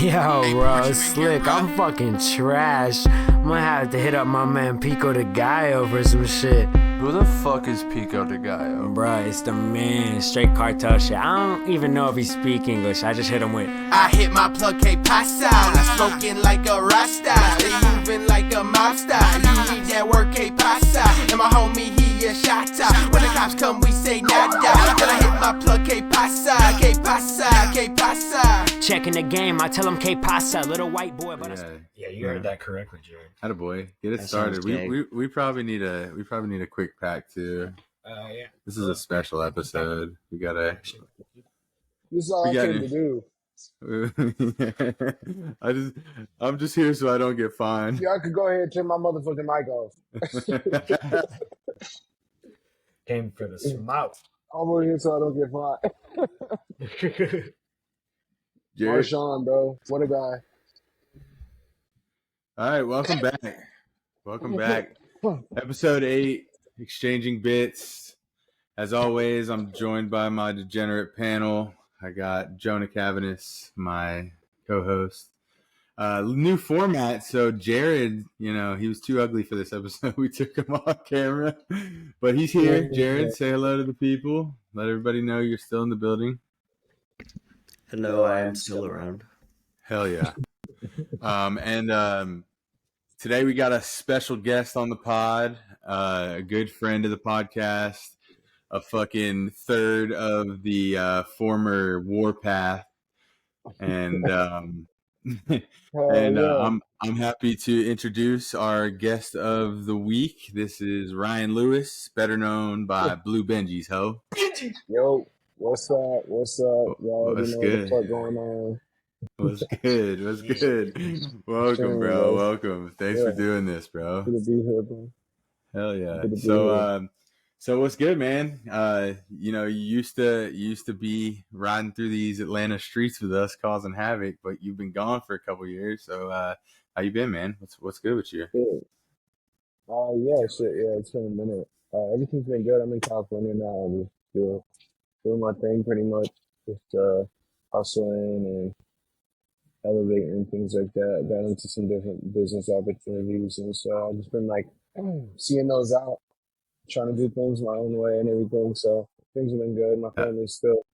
Yo, bro, slick. I'm fucking trash. I'm gonna have to hit up my man Pico the Gallo for some shit. Who the fuck is Pico de Gallo? Bruh, it's the man. Straight cartel shit. I don't even know if he speak English. I just hit him with I hit my plug, K-Pasa. I'm smoking like a Rasta. Stay moving like a mobster. You need that work, K-Pasa. And my homie, he a shotta. When the cops come, we say nada. Then I hit my plug, K-Pasa. K-Pasa, K-Pasa. checking the game. I tell him K-Pasa, little white boy. But Yeah, you heard that correctly, Jared. Attaboy. Get it That started. sounds gay. We probably need a quick pack too. Yeah. This is a special episode. We gotta. This is all I came to do. I'm just here so I don't get fined. Y'all could go ahead and turn my motherfucking mic off. Came for the smoke. I'm over here so I don't get fined. Jared. Marshawn, bro. What a guy. All right, welcome back. Welcome back. Episode 8, Exchanging Bits. As always, I'm joined by my degenerate panel. I got Jonah Cavanis, my co-host. New format, so Jared, he was too ugly for this episode. We took him off camera, but he's here. Jared, say hello to the people. Let everybody know you're still in the building. Hello, I am still around. Hell yeah. Today we got a special guest on the pod, a good friend of the podcast, a fucking third of the former Warpath, and I'm happy to introduce our guest of the week. This is Ryan Lewis, better known by Blu Benjis. Ho. Yo, what's up? What's up? Y'all What's know good? what the fuck going on. What's good? What's good? Welcome, bro. Welcome. Thanks for doing this, bro. Good to be here, bro. Hell yeah. Good to be here. So what's good, man? You used to be riding through these Atlanta streets with us, causing havoc, but you've been gone for a couple years. So how you been, man? What's good with you? Good. It's been a minute. Everything's been good. I'm in California now. I'm just doing my thing pretty much. Just hustling and elevating and things like that. Got into some different business opportunities, and so I've just been like seeing those out, trying to do things my own way and everything. So things have been good. My family's still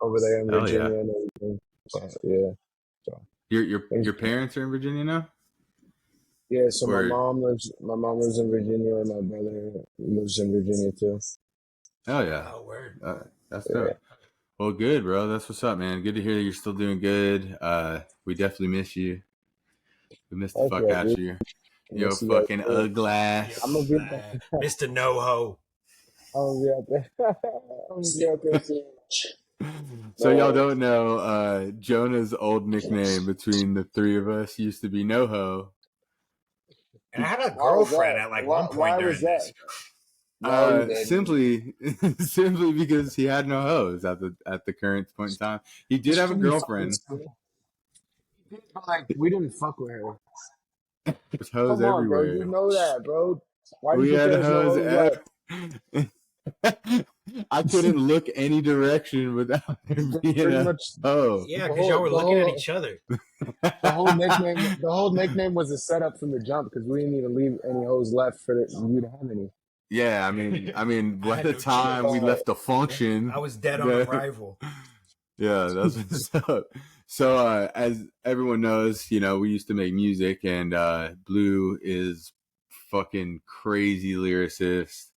over there in Virginia and everything. So Your parents are in Virginia now? yeah. So my mom lives in Virginia, and my brother lives in Virginia too. Oh yeah. Oh, word. That's dope. Well, good, bro. That's what's up, man. Good to hear that you're still doing good. We definitely miss you. We missed the fuck out of you. Yo, fucking uglass. I'm gonna be back. Mr. No-Ho. I'm gonna be out there. I'm gonna be out there soon. So y'all don't know, Jonah's old nickname between the three of us used to be No-Ho. And I had a girlfriend at one point during this. Simply because he had no hoes at the current point in time. He did have a girlfriend. But like, we didn't fuck with her. There's hoes Come on, everywhere. bro. You know that, bro. Why We do you had think there's no hoes. I couldn't look any direction without there being a hoe. Yeah, because y'all were looking at each other. The whole nickname was a setup from the jump because we didn't even leave any hoes left for you to have any. Yeah, I mean, by the time we left the function, I was dead on arrival. Yeah, that's what's up. So, as everyone knows, we used to make music, and Blu is fucking crazy lyricist.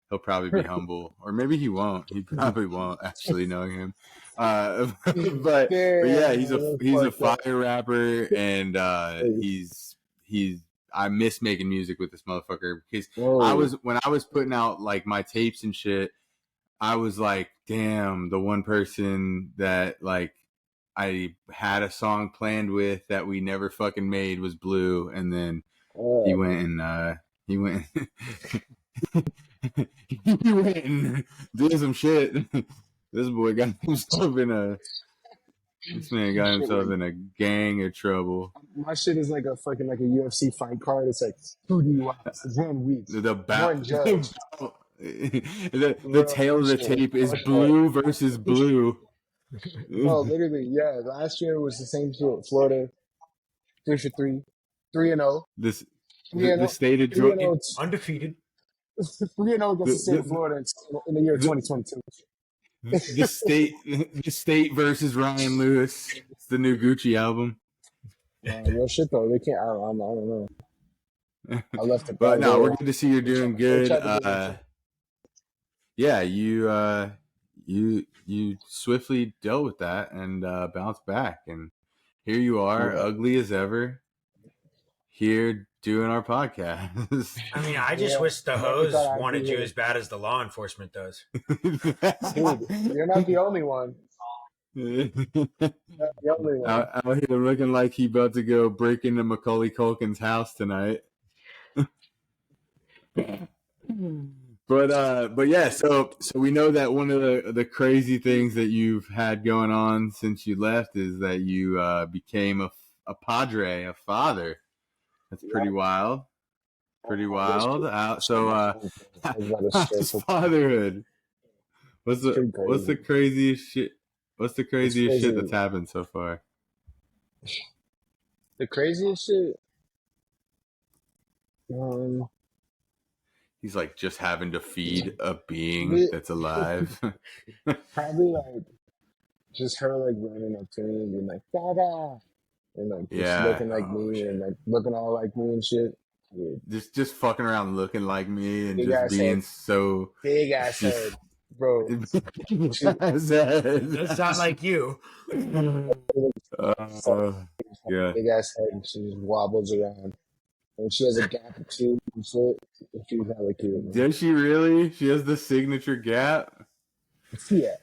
He'll probably be humble, or maybe he won't. He probably won't, actually, knowing him. But yeah, he's a fire rapper, and I miss making music with this motherfucker because when I was putting out like my tapes and shit, I was like, damn, the one person that like I had a song planned with that we never fucking made was Blu, and then he went and he went and did some shit. This boy got himself This man got himself in a gang of trouble. My shit is like a UFC fight card. It's like 2 DUIs, 1 week, one judge. The tail of the tape is Blu versus Blu. No, literally, yeah. Last year was the same shit. Florida, 3 for 3, 3-0, This 3-0, the state of 3-0, Undefeated. 3-0 against the state of the, Florida in the year the, 2022. the state versus Ryan Lewis. It's the new Gucci album. Real shit though. They can't. I don't know. I left the But bag no, we're there. good to see you're doing They good. tried to get into. Yeah, you swiftly dealt with that and bounced back, and here you are, Yeah. ugly as ever, here doing our podcast. I mean, I just Yeah. wish the Never hose thought I'd wanted be you here. as bad as the law enforcement does. Dude, you're not the only one. You're not the only one. out here looking like he about to go break into Macaulay Culkin's house tonight. But yeah, so we know that one of the crazy things that you've had going on since you left is that you became a padre, a father. That's pretty wild. Pretty wild. How's fatherhood? What's the craziest shit? What's the craziest shit that's happened so far? The craziest shit. He's like just having to feed a being that's alive. Probably like just her like running up to me and being like "Dada," and like just looking like me and like looking all like me and shit. Yeah. Just fucking around looking like me and Big just ass so big ass head, bro. That's not like you. Yeah. Big ass head, and she just wobbles around, and she has a gap or two and shit. And she's hella cute. Man. Does she really? She has the signature gap. Yeah.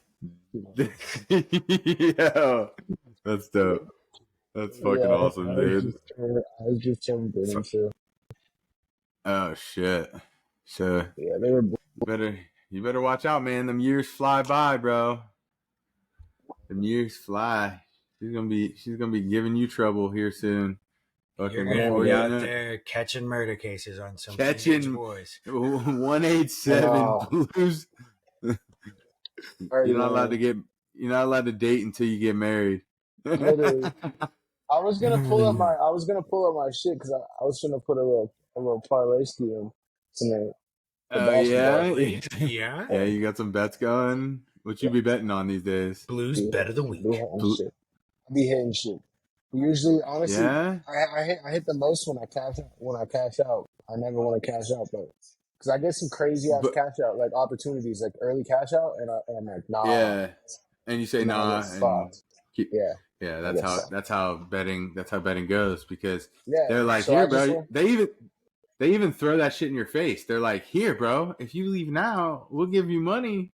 Yeah, that's dope. That's fucking awesome, dude. I was just telling them too. Oh shit. So Yeah, they were. you better watch out, man. Them years fly by, bro. Them years fly. She's gonna be giving you trouble here soon. You're gonna be out there catching murder cases on some teenage boys. 187 Blues. You're not allowed to date until you get married. Literally. I was gonna pull up my shit because I was gonna put a little parlay scheme tonight. Yeah. Yeah. You got some bets going. What you be betting on these days? Blues bet of the week. I be hitting shit. Usually, honestly, Yeah. I hit the most when I cash out. I never want to cash out, but because I get some crazy ass cash out like opportunities, like early cash out, and I'm like, nah. Yeah. And you say nah. Yeah, that's how betting goes because they're like, so here, bro. They even throw that shit in your face. They're like, here, bro. If you leave now, we'll give you money.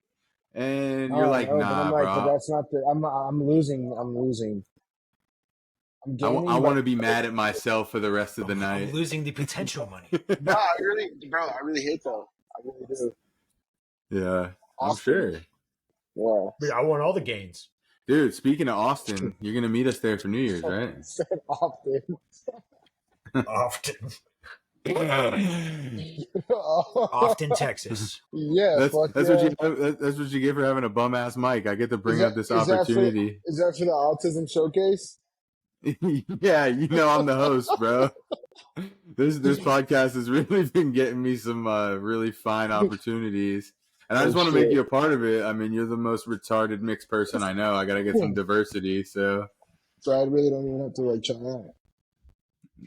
And you're like, nah, bro. But that's not the. I'm losing. I want to be mad at myself for the rest of the night. I'm losing the potential money. Nah, I really hate though. I really do. Yeah, I'm sure. Yeah. I want all the gains. Dude, speaking of Austin, you're going to meet us there for New Year's, right? Often. Often, Texas. Yeah. That's what you get for having a bum-ass mic. I get to bring up this opportunity. Is that for the autism showcase? Yeah, I'm the host, bro. This podcast has really been getting me some really fine opportunities. And I just want to make you a part of it. I mean, you're the most retarded mixed person I know. I got to get some diversity, so I really don't even have to like try out.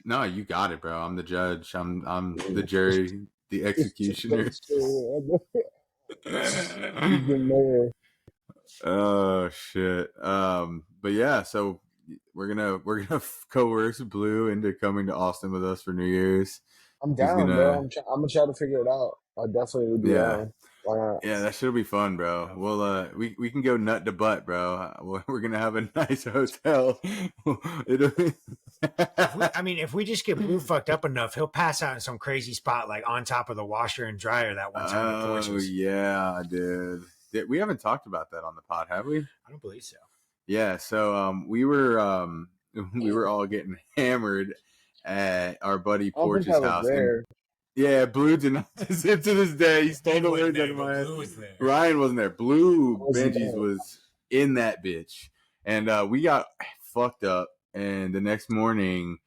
No, you got it, bro. I'm the judge. I'm the jury, the executioner. Oh shit. But yeah, so we're gonna coerce Blue into coming to Austin with us for New Year's. I'm down, bro. I'm gonna try to figure it out. I definitely would be down. Yeah, that should be fun, bro. We'll we can go nut to butt, bro. We're gonna have a nice hotel. If we just get Blue fucked up enough, he'll pass out in some crazy spot like on top of the washer and dryer that one time. Oh yeah, dude. We haven't talked about that on the pod, have we? I don't believe so. Yeah, so we were all getting hammered at our buddy Porch's house. Yeah, Blue denies it to this day. He stole the words out of my head. Ryan wasn't there. Blu Benjis was in that bitch. And we got fucked up. And the next morning,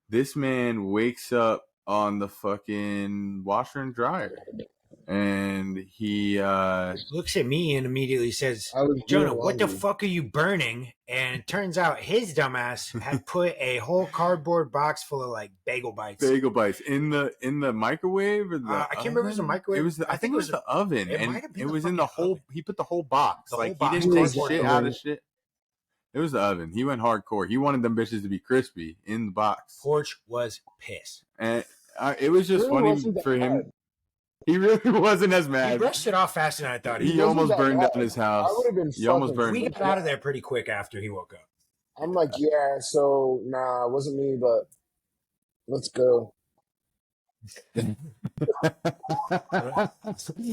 this man wakes up on the fucking washer and dryer. And he looks at me and immediately says, I was Jonah, doing what the laundry. fuck are you burning? And turns out his dumbass had put a whole cardboard box full of like bagel bites. bagel bites in the microwave or the I can't remember if it was a microwave. It was I think it was the oven, it and might have been it the was in the fucking whole. oven. He put the whole box. The Like whole he box didn't was take the shit oven. out of shit. It was the oven. He went hardcore. He wanted them bitches to be crispy in the box, Porch was pissed. and it was just Really funny wasn't that for him. bad. He really wasn't as He mad. brushed it off faster than I thought he He would. wasn't almost that burned bad. down his I house. would have been He almost fucking. burned. We got out of there pretty quick after he woke up. I'm like, yeah. So nah, it wasn't me, but let's go. So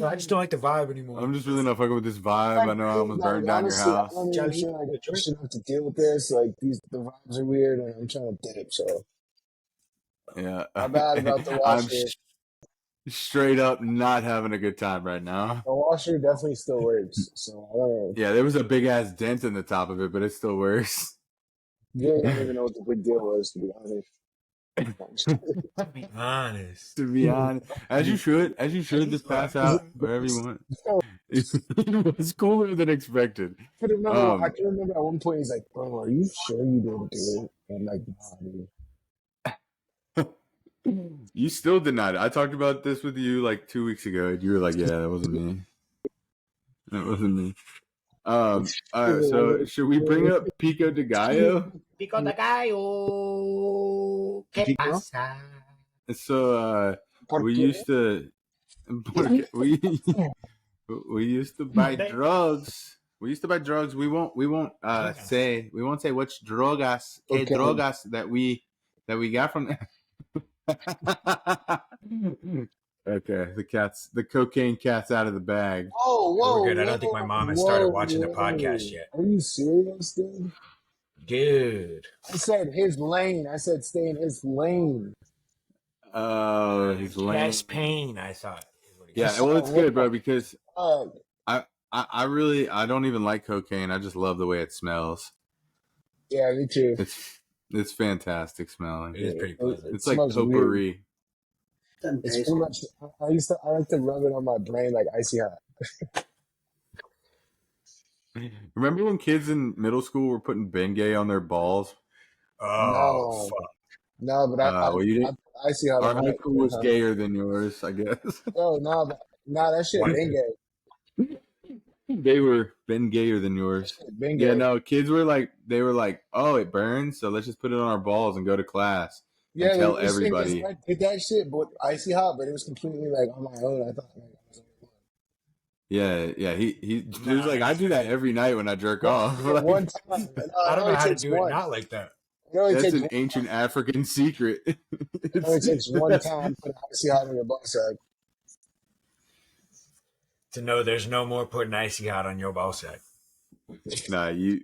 I just don't like the vibe anymore. I'm just really not fucking with this vibe. I know I almost burned down your Honestly, house. I don't even feel like I shouldn't have to deal with this. Like the vibes are weird, and I'm trying to dip. So Yeah, I'm bad about the I'm washer. straight up not having a good time right now. The washer definitely still works. So I don't know. Yeah, there was a big ass dent in the top of it, but it still works. Yeah, I don't even know what the big deal was, to be honest. To be honest. To be honest, as you should just pass out wherever you want. It was cooler than expected. I can remember at one point he's like, "Bro, are you sure you didn't do it?" I'm like, "Nah, dude." You still denied it. I talked about this with you like 2 weeks ago. And you were like, "Yeah, that wasn't me. That wasn't me." All right, so should we bring up Pico de Gallo? Pico de gallo. ¿Qué pasa? So we used to we used to buy drugs. We used to buy drugs. We won't say which drogas that we got from. Okay, the cocaine cat's out of the bag. Whoa, We're good. I don't think my mom has started watching the podcast yet. Are you serious, dude? Dude. I said his lane. I said stay in his lane. Oh, he's lame. Less pain, I thought. Yeah, well, it's good, bro, because Uh, I don't even like cocaine. I just love the way it smells. yeah, me too. It's fantastic smelling. It is pretty pleasant. It's like smells weird. potpourri. It's pretty much. I like to rub it on my brain like icy hot. Remember when kids in middle school were putting Bengay on their balls? Oh, No. fuck. No, but Well, you didn't. icy hot. Our on high my- school was gayer than yours, I guess. Oh no, that shit What? been gay. They were been gayer than yours. Been Yeah, gay. no, kids were like, oh, it burns, so let's just put it on our balls and go to class. Yeah, and tell they were saying everybody. I did that shit, but icy hot. But it was completely like on my own. I thought. Yeah. He was like, I do that every night when I jerk off. Like, One time. I don't know how to do it not like that. It only that's takes an ancient African secret. It only takes one time to put icy hot on your ball sack. To know there's no more putting icy hot on your ball sack. Nah, you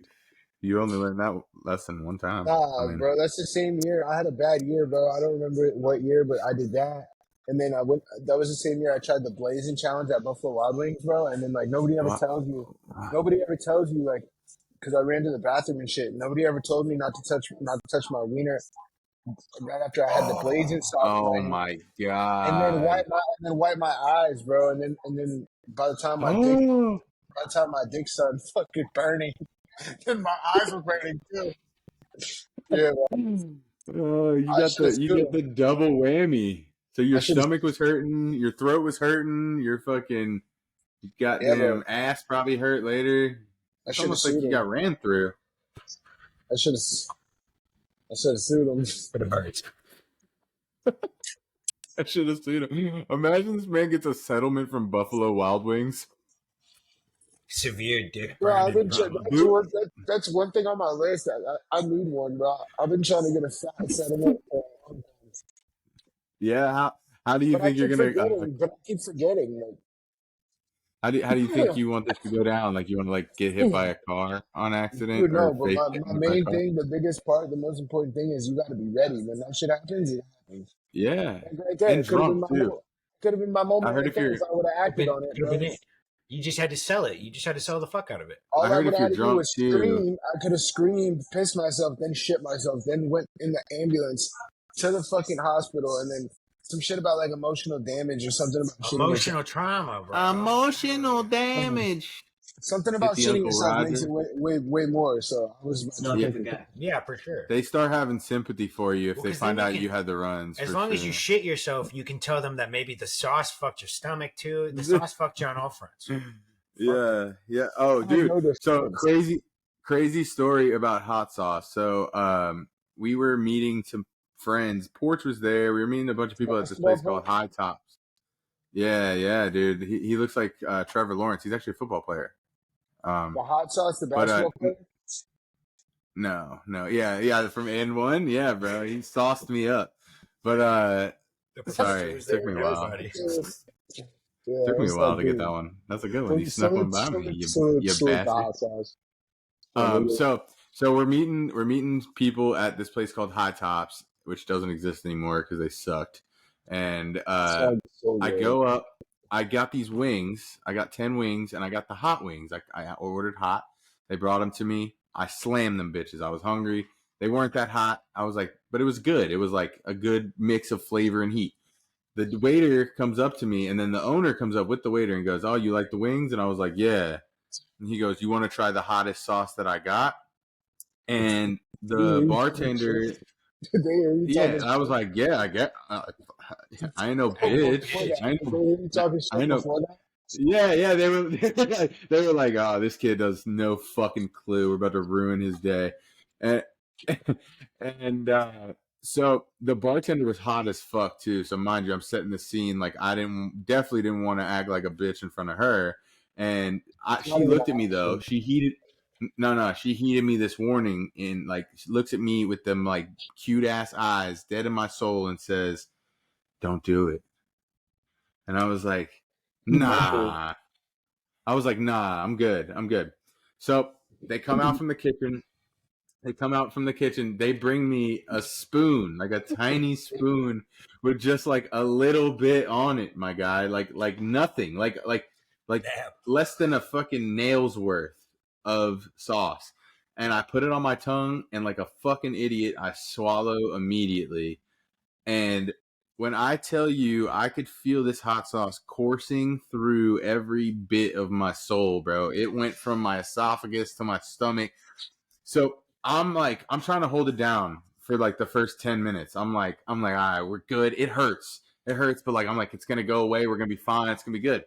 only learned that lesson one time. Nah, I mean, bro, that's the same year. I had a bad year, bro. I don't remember what year, but I did that. And then I went. That was the same year I tried the blazing challenge at Buffalo Wild Wings, bro. And then like nobody ever tells you like, because I ran to the bathroom and shit. Nobody ever told me not to touch my wiener right after I had the blazing stop. oh my god! And then wipe my eyes, bro. And then by the time my dick started fucking burning, then my eyes were burning too. Yeah, bro. Oh, you got the double whammy. So your stomach was hurting, your throat was hurting, your fucking goddamn ass probably hurt later. It's almost like you got ran through. I should have sued him. But it hurts. I should have sued him. Imagine this man gets a settlement from Buffalo Wild Wings. Severe dick Bro, I've burning. been that's one thing on my list. I need one, bro. I've been trying to get a fat settlement for a long time. Yeah, how do you think you're gonna? But I keep forgetting. Like, how do you think you want this to go down? Like you want to like get hit by a car on accident? dude, no, or but fake my hit by a main car? thing, the biggest part, the most important thing is you got to be ready. When that shit happens, it happens. Yeah, Like right there, and it could have been drunk too. Could have been my moment. I heard right if there you're- if I would have acted on it, Could've bro. been it. You just had to sell it. You just had to sell the fuck out of it. All I I heard would if have you're had to do drunk was too. scream. I could have screamed, pissed myself, then shit myself, then went in the ambulance to the fucking hospital, and then some shit about like emotional damage or something about shitting Emotional yourself. trauma, bro. Emotional damage. Something about the shitting Uncle yourself makes Roger. it way more. So I was It's not a different guy. Yeah, for sure. They start having sympathy for you if Well, they 'cause then find you out can- you had the runs. As for long as sure. you shit yourself, you can tell them that maybe the sauce fucked your stomach too. The sauce fucked you on all fronts. Yeah. Oh, I dude. know those So things. crazy story about hot sauce. So, we were meeting some friends. Porch was there. We were meeting a bunch of people at this place called High Tops. Yeah, dude. He looks like Trevor Lawrence. He's actually a football player. The hot sauce, the basketball player. No, yeah, from N1, yeah, bro. He sauced me up. But sorry, it took me a while. Yeah, Took me a it's while like to get the- that one. That's a good one. You so snuck one by me, you the bastard. hot sauce. So we're meeting people at this place called High Tops, which doesn't exist anymore because they sucked. And So I good. go up. I got these wings. I got 10 wings, and I got the hot wings. I ordered hot. They brought them to me. I slammed them bitches. I was hungry. They weren't that hot. I was like, but it was good. It was like a good mix of flavor and heat. The waiter comes up to me, and then the owner comes up with the waiter and goes, "Oh, you like the wings?" And I was like, "Yeah." And he goes, "You want to try the hottest sauce that I got?" And the bartender, yeah, I was like, "Yeah, I get. I ain't no bitch. I ain't no." Yeah. They were like, "Oh, this kid does no fucking clue. We're about to ruin his day," and and so the bartender was hot as fuck too. So mind you, I'm setting the scene. Like I definitely didn't want to act like a bitch in front of her. And she looked at me though. She heated me this warning, and like she looks at me with them like cute ass eyes, dead in my soul, and says, "Don't do it." And I was like, "Nah." Nah, I'm good. So they come out from the kitchen. They bring me a spoon, like a tiny spoon with just like a little bit on it, my guy. Like nothing. Like less than a fucking nail's worth of sauce. And I put it on my tongue, and like a fucking idiot, I swallow immediately. And when I tell you, I could feel this hot sauce coursing through every bit of my soul, bro. It went from my esophagus to my stomach. So I'm trying to hold it down for like the first 10 minutes. I'm like, all right, we're good. It hurts, but like, I'm like, it's gonna go away. We're gonna be fine. It's gonna be good.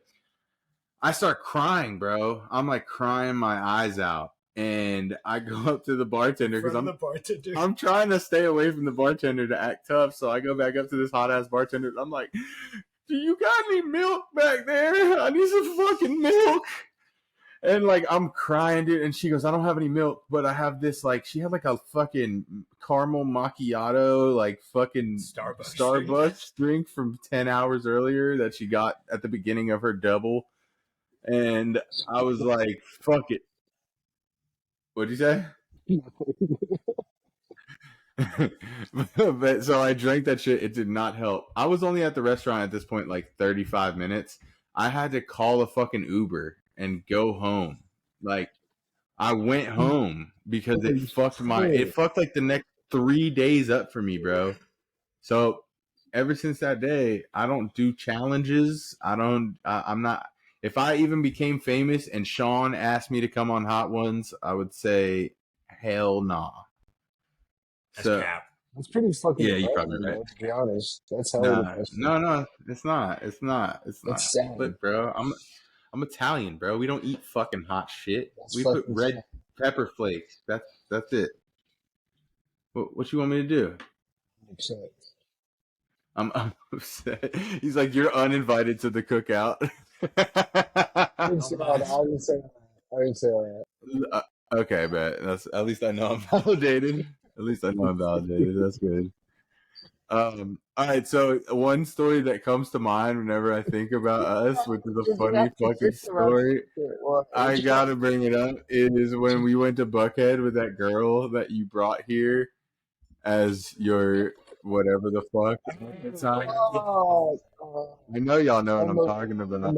I start crying, bro. I'm like crying my eyes out. And I go up to the bartender because I'm trying to stay away from the bartender to act tough. So I go back up to this hot ass bartender. And I'm like, "Do you got any milk back there? I need some fucking milk." And like I'm crying, dude. And she goes, "I don't have any milk, but I have this." Like she had like a fucking caramel macchiato, like fucking Starbucks drink from 10 hours earlier that she got at the beginning of her double. And I was like, "Fuck it." What'd you say? But so I drank that shit. It did not help. I was only at the restaurant at this point like 35 minutes. I had to call a fucking Uber and go home. Like I went home because it fucked like the next 3 days up for me, bro. So ever since that day, I don't do challenges. I'm not. If I even became famous and Sean asked me to come on Hot Ones, I would say hell nah. That's cap. That's pretty fucking. Yeah, you're probably right. To be honest, that's how. No, it's not. It's sad. Look, bro, I'm Italian, bro. We don't eat fucking hot shit. We put red pepper flakes. That's it. What you want me to do? I'm upset. He's like, "You're uninvited to the cookout." I didn't say that. Okay, but that's at least I know I'm validated. That's good. All right. So one story that comes to mind whenever I think about us, which is a funny fucking story, I gotta bring it up, is when we went to Buckhead with that girl that you brought here as your whatever the fuck. I know y'all know what I'm talking about.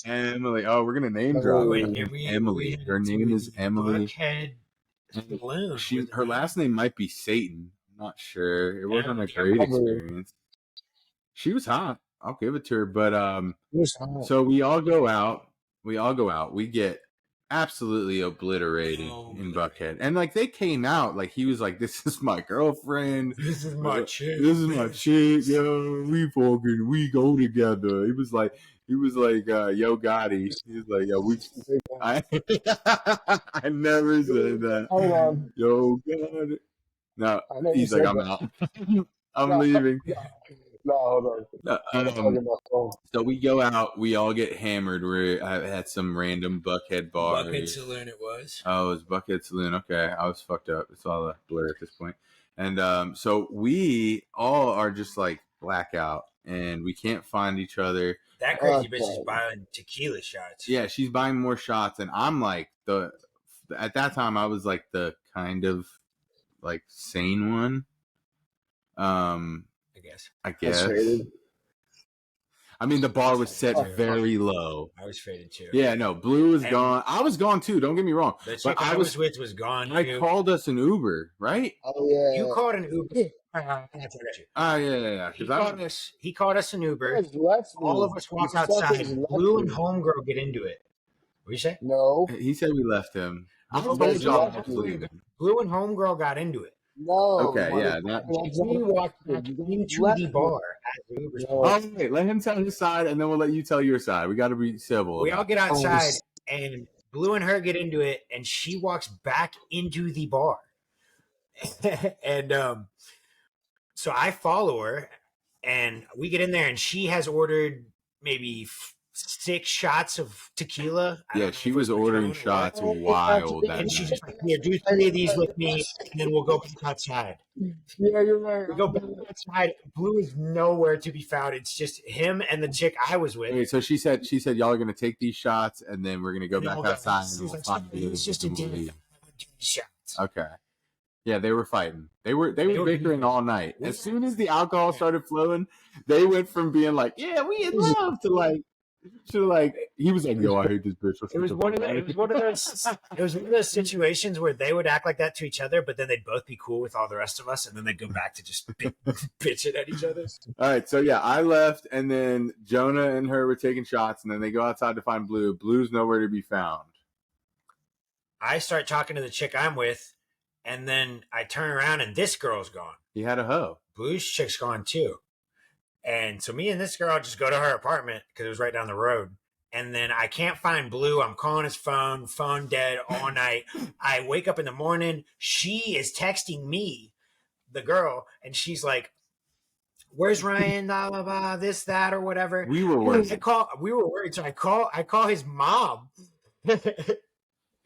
Emily. Oh, we're gonna name Oh, drop Wait, her. and we Emily. headed Her name to is the Emily. Buckhead And Saloon. her last name might be Satan. I'm not sure. It wasn't a Yeah, great probably. experience. She was hot. I'll give it to her. But It was hot. so we all go out. We get absolutely obliterated in Buckhead. And like they came out, like he was like, "This is my girlfriend. This is my chick. This is my chick. Yo, we go together." He was like, Yo Gotti. He was like, "Yo, I I never said that." Hold on. Yo Gotti. No, I never he's said like, "I'm that. out. I'm No, leaving." no, hold on. I'm talking about phone. So we go out. We all get hammered. We're at some random Buckhead bar. Buckhead Saloon it was. Oh, it was Buckhead Saloon. Okay, I was fucked up. It's all a blur at this point. And so we all are just like blackout, and we can't find each other. That crazy bitch is buying tequila shots. Yeah, she's buying more shots, and I'm like at that time I was like the kind of like sane one. I guess. I mean, the bar was set very low. I was faded too. Yeah, no, Blue was gone. I was gone too. Don't get me wrong. The chick I was with was gone. I called us an Uber, right? Oh yeah. You called an Uber. Yeah. He called us an Uber. Left All of us walk outside. Blue and homegirl get into it. What you say? No. He said we left him. I No, told y'all left to leave him. Blue and homegirl got into it. No. Okay, yeah. We walked back into the bar at the Uber's. Oh, wait, let him tell his side, and then we'll let you tell your side. We got to be civil. We all get outside, and Blue and her get into it, and she walks back into the bar. And so I follow her, and we get in there, and she has ordered maybe 6 shots of tequila. Yeah, she was ordering shots wild. And she's just like, "Here, do 3 of these with me, and then we'll go back outside." Yeah, you're right. We go back outside. Blue is nowhere to be found. It's just him and the chick I was with. Wait, so she said y'all are gonna take these shots, and then we're gonna go back outside. And we'll find it's just a deal. Shots. Okay. Yeah, they were fighting. They were bickering all night. As soon as the alcohol started flowing, they went from being like, "Yeah, we in love," to like he was like, "Yo, I hate this bitch." It was one of those situations where they would act like that to each other, but then they'd both be cool with all the rest of us, and then they'd go back to just bitching at each other. All right, so yeah, I left, and then Jonah and her were taking shots, and then they go outside to find Blue. Blue's nowhere to be found. I start talking to the chick I'm with, and then I turn around, and this girl's gone. He had a hoe. Blue's chick's gone too. And so me and this girl just go to her apartment because it was right down the road. And then I can't find Blue. I'm calling his phone dead all night. I wake up in the morning. She is texting me, the girl, and she's like, "Where's Ryan? Blah, blah, blah, this, that, or whatever." We were worried. We were worried. So I call his mom. And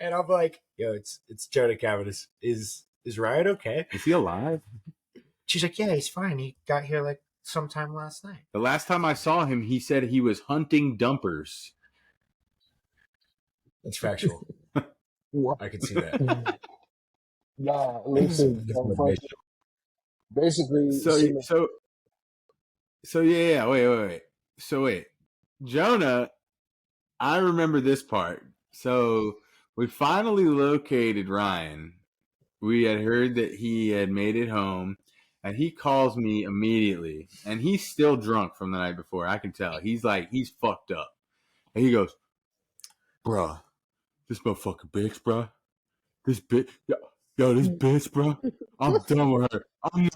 I'm like, "Yo, it's JCav. Is Ryan okay? Is he alive?" She's like, "Yeah, he's fine. He got here like sometime last night." The last time I saw him, he said he was hunting dumpers. That's factual. I can see that. Nah, listen. Basically, so yeah. Wait. So wait, Jonah. I remember this part. So we finally located Ryan. We had heard that he had made it home. And he calls me immediately, and he's still drunk from the night before. I can tell. He's fucked up. And he goes, "Bruh, this motherfucking bitch, bruh. This bitch, yo, this bitch, bruh. I'm done with her. I'm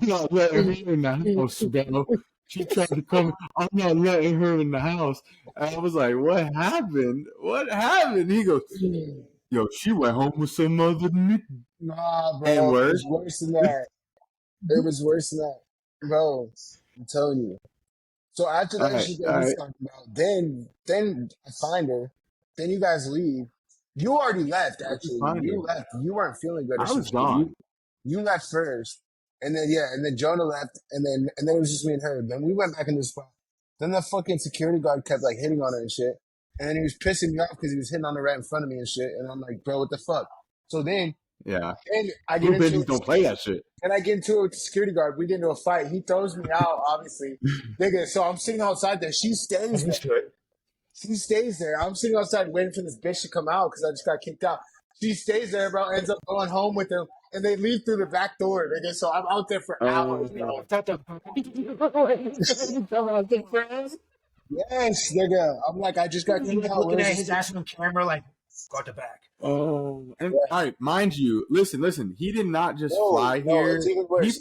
not letting her in the house, bro. She tried to come. I'm not letting her in the house." And I was like, "What happened? What happened?" He goes, "Yo, she went home with some other nigga." Nah, bro. It was worse than that. It was worse than that. Bro, I'm telling you. So after that shit that he's talking about, then I find her. Then you guys leave. You already left, actually. You left. You weren't feeling good. I was gone. You left first. And then Jonah left, and then it was just me and her. Then we went back in the spot. Then the fucking security guard kept like hitting on her and shit. And then he was pissing me off because he was hitting on her right in front of me and shit. And I'm like, "Bro, what the fuck?" So then Yeah. And I Blue get into Benjis it. don't play that shit. And I get into it with the security guard. We get into a fight. He throws me out, obviously. Nigga, so I'm sitting outside there. She stays there. She stays there. I'm sitting outside waiting for this bitch to come out because I just got kicked out. She stays there, bro. Ends up going home with him, and they leave through the back door. Nigga, so I'm out there for hours, bro. Yes, nigga. I'm like, I just got kicked out. Looking Where's at this his ass on camera, like, got the back. Oh, and all right, mind you, listen. He did not just fly No, here. it's even worse.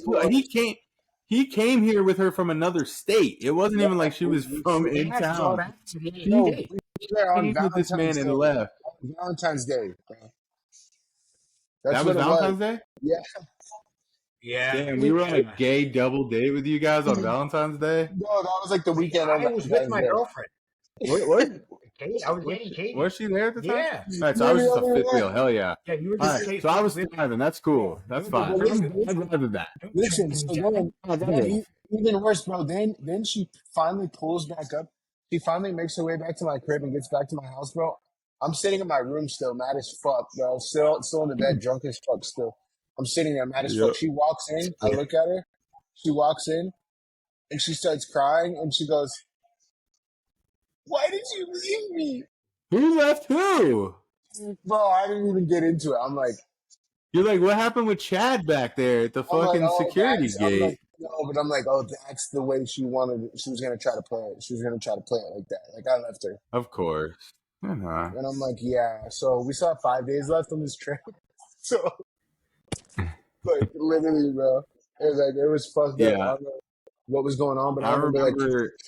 He came here with her from another state. It wasn't even like she was from in town. No, we were there on He with this man Valentine's and Day. left. On Valentine's Day, bro. That was Valentine's Day? Yeah. Yeah. Damn, we were on a gay double date with you guys on Valentine's Day? No, that was like the weekend. I was with my girlfriend. What? Kate, I was dating Kate. Was she there at the time? Yeah. All right, so I was just a fifth wheel. Hell yeah. Yeah, you were All just right, so I was driving. That's cool. That's fine. I'd rather that. Listen, so then, even worse, bro. Then she finally pulls back up. She finally makes her way back to my crib and gets back to my house, bro. I'm sitting in my room still, mad as fuck, bro. Still in the bed, drunk as fuck still. I'm sitting there, mad as fuck. She walks in. I look at her. She walks in, and she starts crying, and she goes, "Why did you leave me?" Who left who? Bro, I didn't even get into it. I'm like, You're like, what happened with Chad back there at the fucking security gate? I'm like, oh, that's the way she wanted it. She was going to try to play it. She was going to try to play it like that. Like, I left her. Of course. And I'm like, yeah. So we still have 5 days left on this trip. So, like, literally, bro. It was fucked up. I don't know what was going on, but I remember like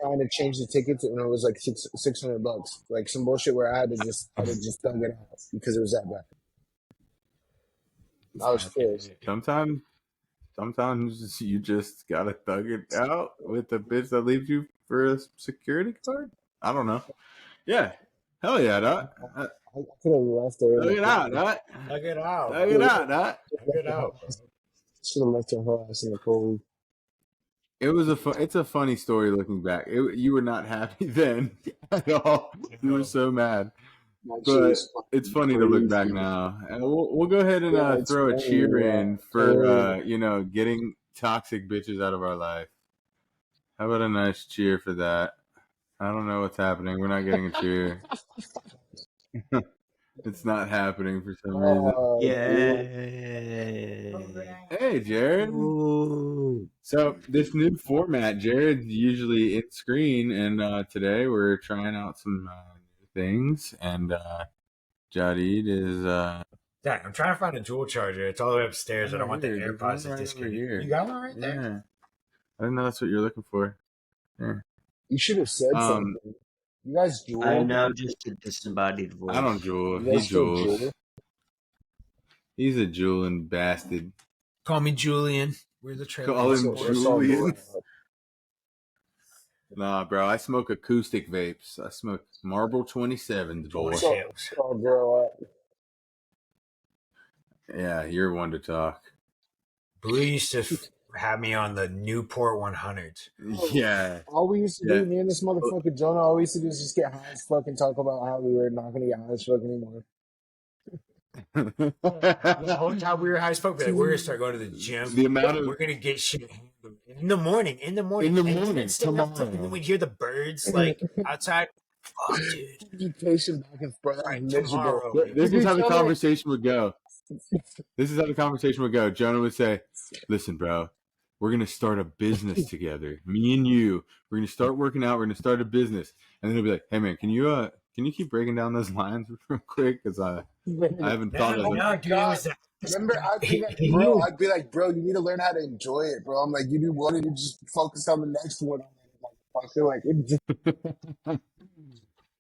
trying to change the tickets, and it was like $600, like some bullshit where I had to just thug it out because it was that bad. I was pissed. Sometimes you just gotta thug it out with the bitch that leaves you for a security card. I don't know. Yeah, hell yeah, Doc. I could have left her. Thug it out, Doc. Thug it out. Thug it out, Doc. Thug it out. Should have left her ass in the cold. It's a funny story looking back. You were not happy then at all. You were so mad. But it's funny to look back now. And we'll go ahead and throw a cheer in for getting toxic bitches out of our life. How about a nice cheer for that? I don't know what's happening. We're not getting a cheer. It's not happening for some reason. Yay! Hey, Jared. Ooh. So this new format, Jared's usually in screen, and today we're trying out some new things. And Jadid is. Dang, I'm trying to find a dual charger. It's all the way upstairs. I don't want the AirPods to disconnect. You got one right there? Yeah. I didn't know that's what you're looking for. Yeah. You should have said something. You guys jewel? I know, just a disembodied voice. I don't jewel. He jewels. He's a jeweling bastard. Call me Julian. We're the trailer. Call him Julian. Nah, bro. I smoke acoustic vapes. I smoke Marlboro 27s, boy. Oh, girl. Yeah, you're one to talk. Blue used to have me on the Newport 100s. Yeah. All we used to do, me and this motherfucker Jonah, all we used to do is just get high as fuck and talk about how we were not going to get high as fuck anymore. The whole time we were high as fuck, we're going to start going to the gym. The amount of we're going to get shit in the morning. In the morning, tomorrow. And then we'd hear the birds like outside. Fuck, dude. Be patient back and forth. This is how the conversation would go. Jonah would say, "Listen, bro, we're going to start a business together. Me and you. We're going to start working out. We're going to start a business." And then he'll be like, "Hey, man, can you keep breaking down those lines real quick? Because I haven't thought of it." No, dude, remember, I'd be like, bro, you need to learn how to enjoy it, bro. I'm like, you do one and you just focus on the next one. I feel like it just...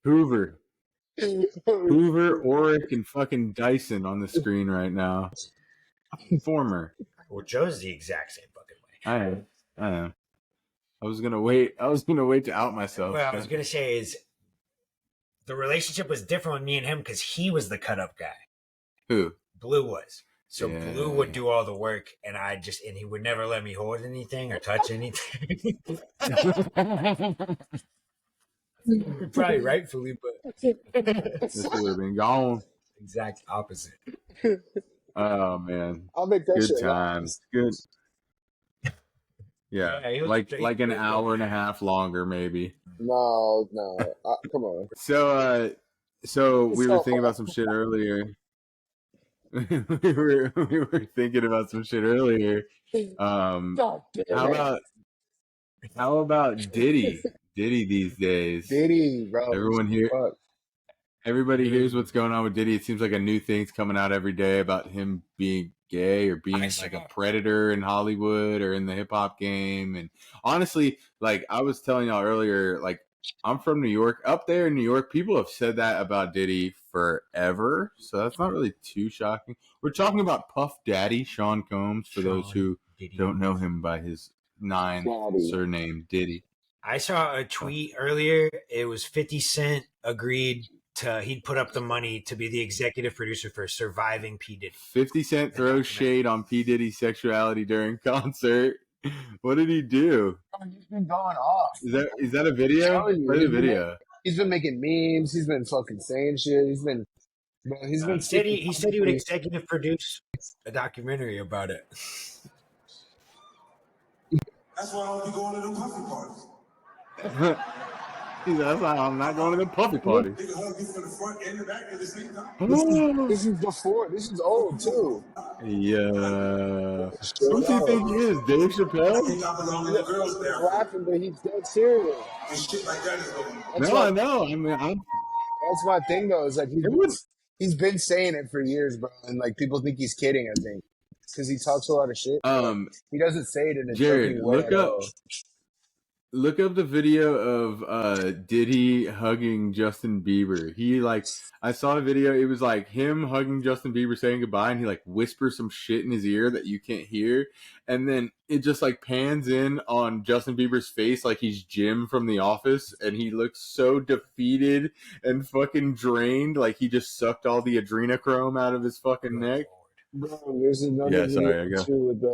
Hoover, Oric, and fucking Dyson on the screen right now. Former. Well, Joe's the exact same fucking way. I am. I was gonna wait to out myself. What I was gonna say is the relationship was different with me and him because he was the cut up guy. Who? Blue was. So Blue would do all the work, and and he would never let me hold anything or touch anything. You're probably rightfully, but this would have been gone. Exact opposite. Oh man, I'll make that good shit times. Good. Yeah, Yeah, he was like an hour and a half longer, maybe. No, come on. So we were So, thinking about some shit earlier. we were thinking about some shit earlier. God damn How it. about Diddy? Diddy these days. Diddy, bro. Everyone here, Fuck. everybody hears what's going on with Diddy. It seems like a new thing's coming out every day about him being gay or being like a predator in Hollywood or in the hip hop game. And honestly, like I was telling y'all earlier, like I'm from New York. Up there in New York, people have said that about Diddy forever. So that's not really too shocking. We're talking about Puff Daddy, Sean Combs, for those who don't know him by his surname, Diddy. I saw a tweet earlier. It was 50 Cent agreed he'd put up the money to be the executive producer for Surviving P. Diddy. 50 Cent throws shade on P. Diddy's sexuality during concert. What did he do? He's been going off. Is that a video? Play the video. He's been making memes. He's been fucking saying shit. He said he would executive produce a documentary about it. That's why I don't be going to them puffy parties. That's why I'm not going to the puffy party. They can hug you from the front and the back at the same time. This is before. This is old too. Yeah. Who do you think he is? Dave Chappelle? He's not belonging to the girls there. He's laughing, but he's dead serious. And shit like that is going on. No, I know. I mean, that's my thing though. Is like he's been saying it for years, bro, and like people think he's kidding. I think because he talks a lot of shit. He doesn't say it in a Jared, joking way at all. Look up the video of Diddy hugging Justin Bieber. I saw a video. It was like him hugging Justin Bieber, saying goodbye, and he like whispers some shit in his ear that you can't hear, and then it just like pans in on Justin Bieber's face like he's Jim from The Office, and he looks so defeated and fucking drained, like he just sucked all the adrenochrome out of his fucking neck. Bro, there's another video too with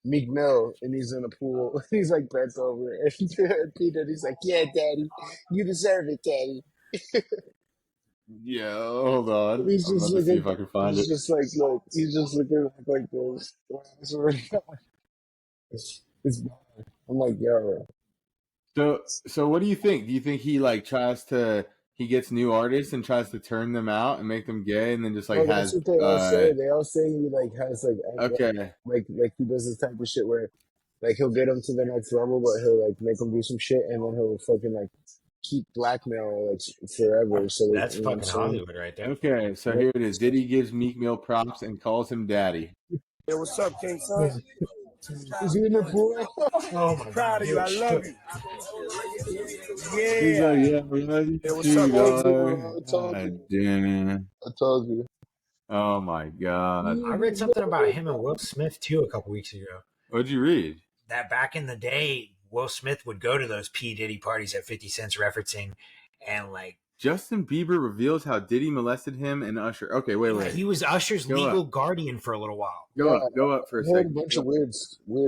Meek Mill, and he's in a pool. He's like bent over, and P. Diddy's like, "Yeah, Daddy, you deserve it, Daddy." Yeah, hold on. He's I'm just about to see if I can find it. He's just like, look, he's just looking like this. It's bad. I'm like, yo. So what do you think? Do you think he like he gets new artists and tries to turn them out and make them gay, and then just like that's what they all say. They all say he like has like he does this type of shit where like he'll get them to the next level, but he'll like make them do some shit, and then he'll fucking like keep blackmail like forever. So that's fucking Hollywood right there. Okay, so here it is. Diddy gives Meek Mill props and calls him daddy. Hey, what's up, King Son? Is he in the pool? Oh my Proud of you. I love you. Yeah. He's like, yeah, we love you too, I told you. Oh my god. I read something about him and Will Smith too a couple weeks ago. What'd you read? That back in the day, Will Smith would go to those P. Diddy parties at 50 Cent's referencing, and like Justin Bieber reveals how Diddy molested him and Usher. Okay, wait. He was Usher's legal guardian for a little while. Go up for a second. A bunch of weird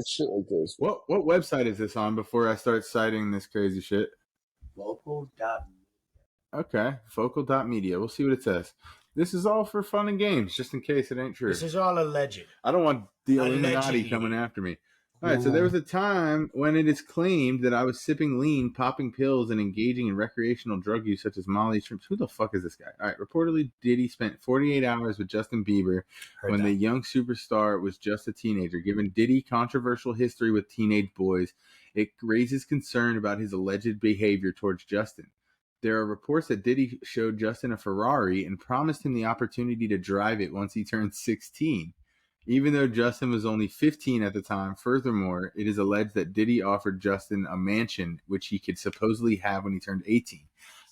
shit like this. What website is this on before I start citing this crazy shit? Focal.media. Okay, focal.media. We'll see what it says. This is all for fun and games, just in case it ain't true. This is all alleged. I don't want the Illuminati coming after me. All right, so there was a time when it is claimed that I was sipping lean, popping pills, and engaging in recreational drug use such as Molly, shrimps. Who the fuck is this guy? All right, reportedly, Diddy spent 48 hours with Justin Bieber when the young superstar was just a teenager. Given Diddy controversial history with teenage boys, it raises concern about his alleged behavior towards Justin. There are reports that Diddy showed Justin a Ferrari and promised him the opportunity to drive it once he turned 16. Even though Justin was only 15 at the time, furthermore, it is alleged that Diddy offered Justin a mansion, which he could supposedly have when he turned 18.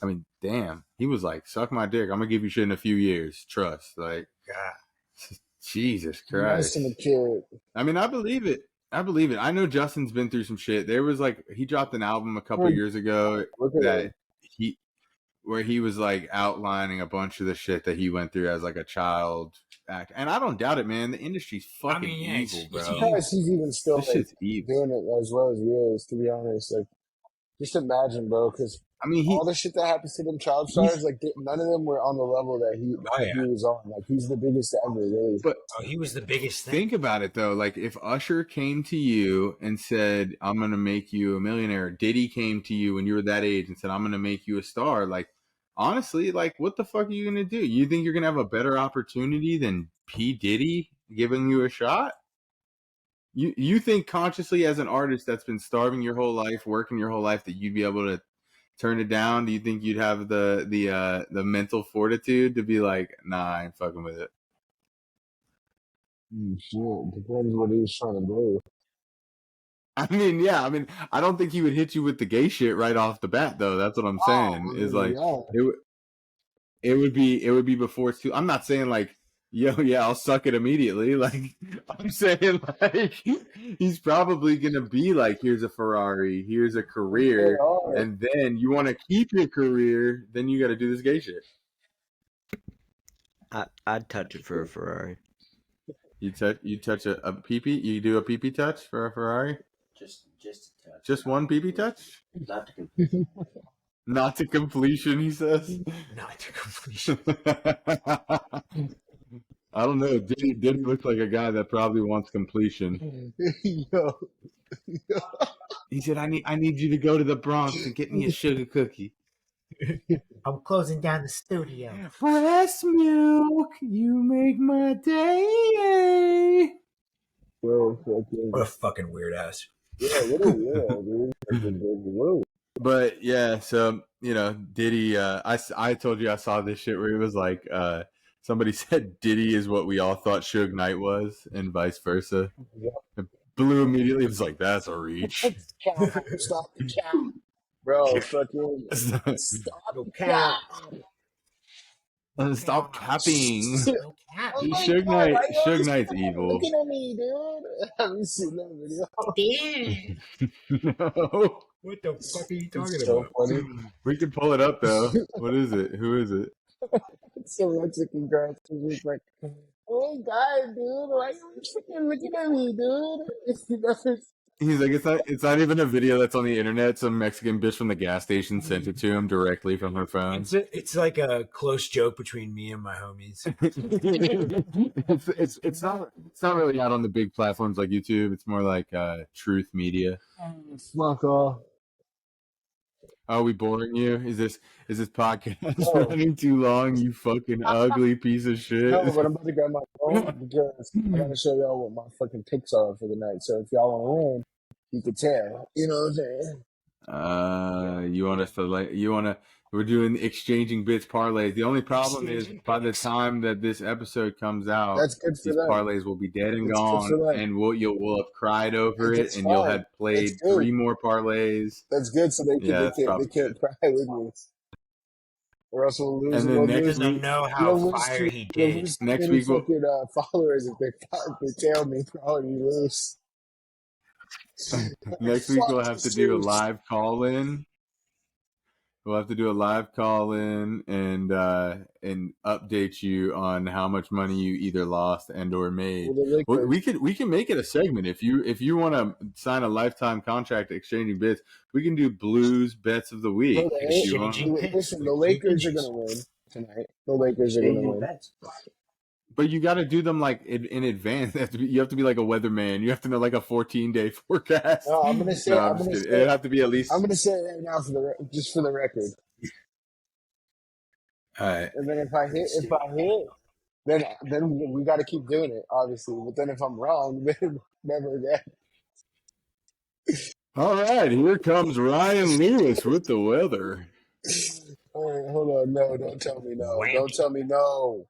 I mean, damn. He was like, suck my dick. I'm going to give you shit in a few years. Trust. Like, God. Jesus Christ. I mean, I believe it. I know Justin's been through some shit. There was like, he dropped an album a couple years ago where he was like outlining a bunch of the shit that he went through as like a child act. And I don't doubt it, man. The industry's fucking evil, bro. I'm surprised he's even still like, doing it as well as he is, to be honest. Like, just imagine, bro, because I mean, all the shit that happens to them child stars, like none of them were on the level that he was on. Like he's the biggest ever, really. But he was the biggest thing. Think about it though. Like if Usher came to you and said, "I'm gonna make you a millionaire," Diddy came to you when you were that age and said, "I'm gonna make you a star," like honestly, like what the fuck are you gonna do? You think you're gonna have a better opportunity than P. Diddy giving you a shot? You think consciously as an artist that's been starving your whole life, working your whole life, that you'd be able to turn it down? Do you think you'd have the mental fortitude to be like, nah, I ain't fucking with it? Shit, depends what he's trying to do. I mean, yeah. I mean, I don't think he would hit you with the gay shit right off the bat, though. That's what I'm saying. Is like it would be before it's too. I'm not saying like, yo, yeah, I'll suck it immediately. Like I'm saying, like he's probably gonna be like, here's a Ferrari, here's a career, and then you want to keep your career, then you got to do this gay shit. I'd touch it for a Ferrari. You touch a PP? You do a PP touch for a Ferrari? Just a touch. Just one PP touch? Not to completion. Not to completion, he says. Not to completion. I don't know. Diddy looks like a guy that probably wants completion. Yo. He said, I need you to go to the Bronx and get me a sugar cookie. I'm closing down the studio. Breast milk, you make my day. What a fucking weird ass. Yeah, what a weirdo, dude. But yeah, so Diddy. I told you I saw this shit where it was like, somebody said Diddy is what we all thought Suge Knight was, and vice versa. Yeah. Blue immediately was like, "That's a reach." Stop the count, bro. Fucking stop the count. Stop capping. Oh Suge Knight's evil. Looking at me, dude. Have you seen that video? No. What the fuck are you talking It's so about? funny. We can pull it up though. What is it? Who is it? It's some Mexican girl. She's like, "Oh God, dude, why are you freaking looking at me, dude?" He's like, it's not even a video that's on the internet. Some Mexican bitch from the gas station sent it to him directly from her phone. It's like a close joke between me and my homies. It's not really out on the big platforms like YouTube. It's more like Truth Media. Fuck off. Are we boring you? Is this podcast running too long? You fucking ugly piece of shit. No, but I'm about to grab my phone because I gotta show y'all what my fucking picks are for the night. So if y'all want to win, you could tell. You know what I'm saying? We're doing exchanging bits parlays. The only problem is by the time that this episode comes out, that's good for these them. parlays will be dead and gone, and we'll have cried over it, and you'll have played 3 more parlays. That's good, so they can't cry with me, or else we'll lose. And then next week, know how fire he did. Next week, followers if they tell me, probably lose. Next week we'll have to do a live call in. We'll have to do a live call in and update you on how much money you either lost and or made. We can make it a segment if you want to sign a lifetime contract to Exchanging Bits. We can do Blues Bets of the Week. Listen, the Lakers are gonna win tonight. The Lakers are gonna win. But you got to do them like in advance. You have to be like a weatherman. You have to know like a 14-day forecast. No, I'm gonna say. It'd have to be at least. I'm gonna say it right now just for the record. All right. And then if I hit, then we got to keep doing it, obviously. But then if I'm wrong, then never again. All right, here comes Ryan Lewis with the weather. All right, hold on. No, don't tell me no. Don't tell me no.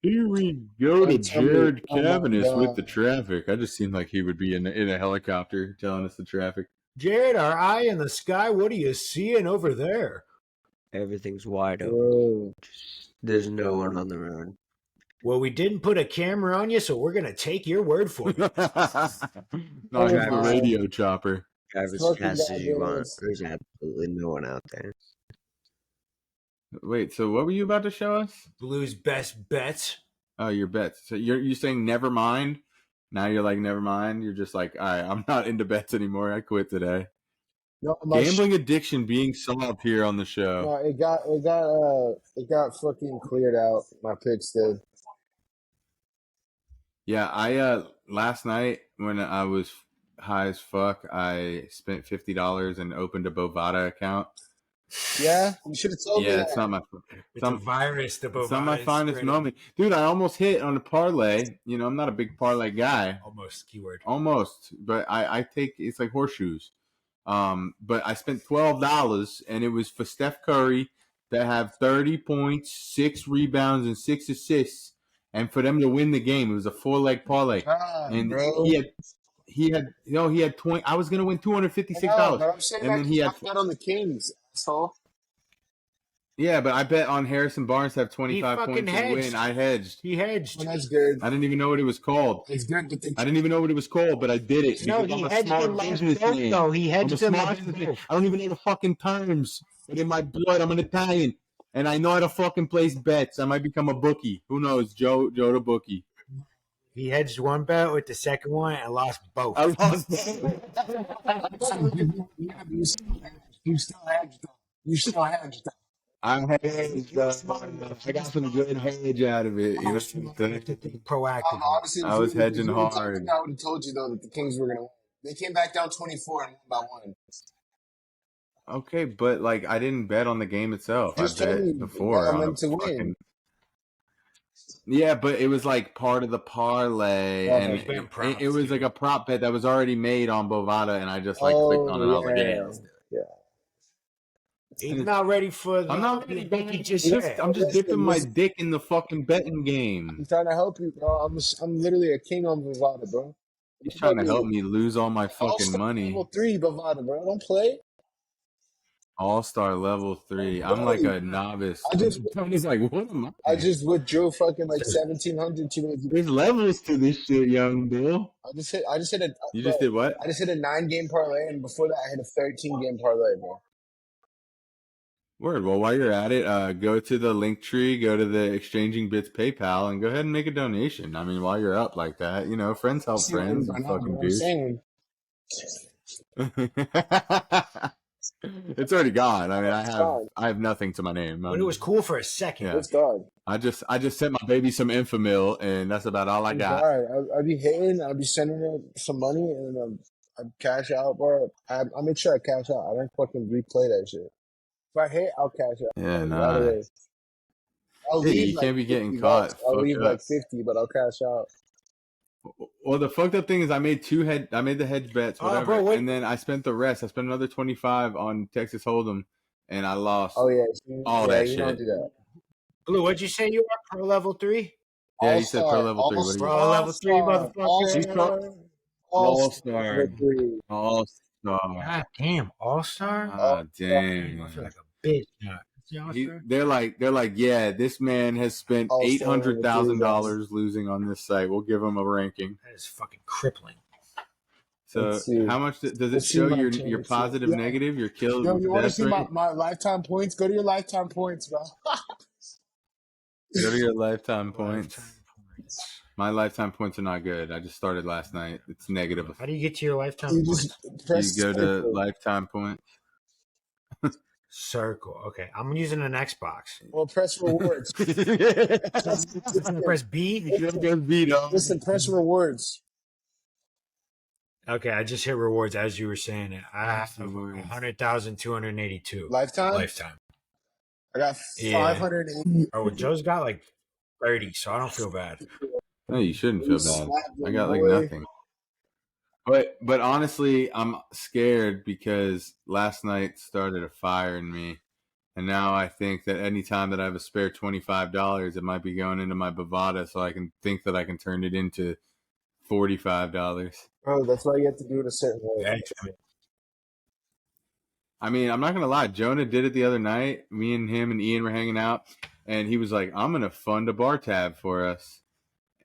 Here we go to Jared Cavanis with the traffic. I just seemed like he would be in a helicopter telling us the traffic. Jared, our eye in the sky, what are you seeing over there? Everything's wide open. There's no one on the road. Well, we didn't put a camera on you, so we're going to take your word for it. Not even the radio chopper. Drive as fast as you want. There's absolutely no one out there. Wait, so what were you about to show us? Blue's best bets. Oh, your bets. So you're saying never mind? Now you're like, never mind? You're just like, all right, I'm not into bets anymore. I quit today. No, Gambling addiction being solved here on the show. No, it got fucking cleared out. My picks did. Yeah, I last night when I was high as fuck, I spent $50 and opened a Bovada account. Yeah, you should have told me that. It's not my. It's a virus. The It's not my Bovada finest spreading. moment, dude. I almost hit on a parlay. You know, I'm not a big parlay guy. Almost keyword. Almost, but I take it's like horseshoes. But I spent $12 and it was for Steph Curry to have 30 points, 6 rebounds, and 6 assists, and for them to win the game. It was a 4-leg parlay, and bro. he had 20. I was gonna win $256, but I'm saying and that then he had. I bet on the Kings, asshole. Yeah, but I bet on Harrison Barnes to have 25 points and hedged. win. I hedged. He hedged. Well, that's good. I didn't even know what it was called. It's good, but I didn't even know what it was called, but I did it. No, because he I'm a hedged smart in last businessman. though. He I'm a hedged in smart last businessman. I don't even know the fucking terms. But in my blood, I'm an Italian. And I know how to fucking place bets. I might become a bookie. Who knows? Joe the bookie. He hedged one bet with the second one and lost both. I lost. You still hedged though. You still hedged though. I hedged. I got some good hedge out of it. You know, Proactive. Honestly, I was hedging hard. I would have told you though that the Kings were gonna win. They came back down 24 and won by 1. Okay, but like I didn't bet on the game itself. Just I tell me bet before I'm on a meant to win. fucking. Yeah, but it was like part of the parlay, Oh, and it was like a prop bet that was already made on Bovada, and I just like clicked on it. And I was like, yeah. He's not ready for the. I'm not ready. I'm I'm just dipping my dick in the fucking betting game. I'm trying to help you, bro. I'm literally a king on Bovada, bro. He's trying to help me lose all my fucking money. Level 3 Bovada, bro. Don't play. All-star level 3. I'm like a novice. Tony's like, what am I? I just withdrew fucking like 1,700 to There's levels to this shit, young Bill. I just hit a. You just did what? I just hit a 9-game parlay, and before that, I hit a 13-game parlay, bro. Word. Well, while you're at it, go to the link tree, go to the Exchanging Bits PayPal, and go ahead and make a donation. I mean, while you're up like that, you know, friends help friends. You fucking douche. It's already gone. I mean, I have nothing to my name. But it was cool for a second. Yeah. It's gone. I just sent my baby some Infamil, and that's about all I got. I'd be hitting. I'd be sending her some money, and I'd cash out, bro. I make sure I cash out. I don't fucking replay that shit. If I hit, I'll cash out. Yeah, nah. You can't be getting caught. I'll leave like 50, but I'll cash out. Well, the fucked up thing is I made the hedge bets, whatever, and then I spent the rest. I spent another 25 on Texas Hold'em, and I lost. Oh yeah, that you shit. Don't do that. Blue, what'd you say you are pro level 3? Yeah, you said pro level 3. What are you? Pro level 3, motherfucker. All-star. All-star. God damn, all-star? Oh, damn. I feel like a bitch now. They're like, yeah, this man has spent $800,000 losing on this site. We'll give him a ranking. That is fucking crippling. So, how much does it show your positive, negative, your kills? You want to see my lifetime points? Go to your lifetime points, bro. Go to your lifetime points. My lifetime points are not good. I just started last night. It's negative. How do you get to your lifetime points? You go to lifetime points. Circle. Okay, I'm using an Xbox. Well, press rewards. Press B. Listen, press rewards. Okay, I just hit rewards as you were saying it. I have 100,282 lifetime. I got 580. Oh, Joe's got like 30, so I don't feel bad. No, you shouldn't feel bad. I got like nothing. But honestly, I'm scared because last night started a fire in me. And now I think that anytime that I have a spare $25, it might be going into my Bovada so I can think that I can turn it into $45. Oh, that's why you have to do it a certain way. I mean, I'm not going to lie. Jonah did it the other night. Me and him and Ian were hanging out. And he was like, I'm going to fund a bar tab for us.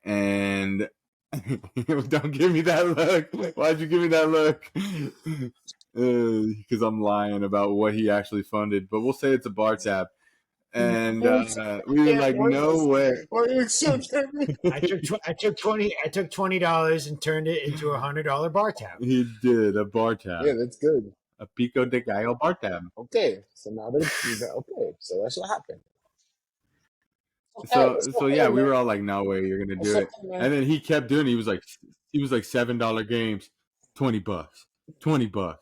And... Don't give me that look. Why'd you give me that look? Because I'm lying about what he actually funded. But we'll say it's a bar tab. And we were like, no way. I took $20 and turned it into $100 bar tab. He did a bar tab. Yeah, that's good. a pico de gallo bar tab. Okay, so now that okay, so that's what happened. So yeah, we were all like, "No way, you're gonna do it." Man. And then he kept doing it. He was like $7 games, $20, $20,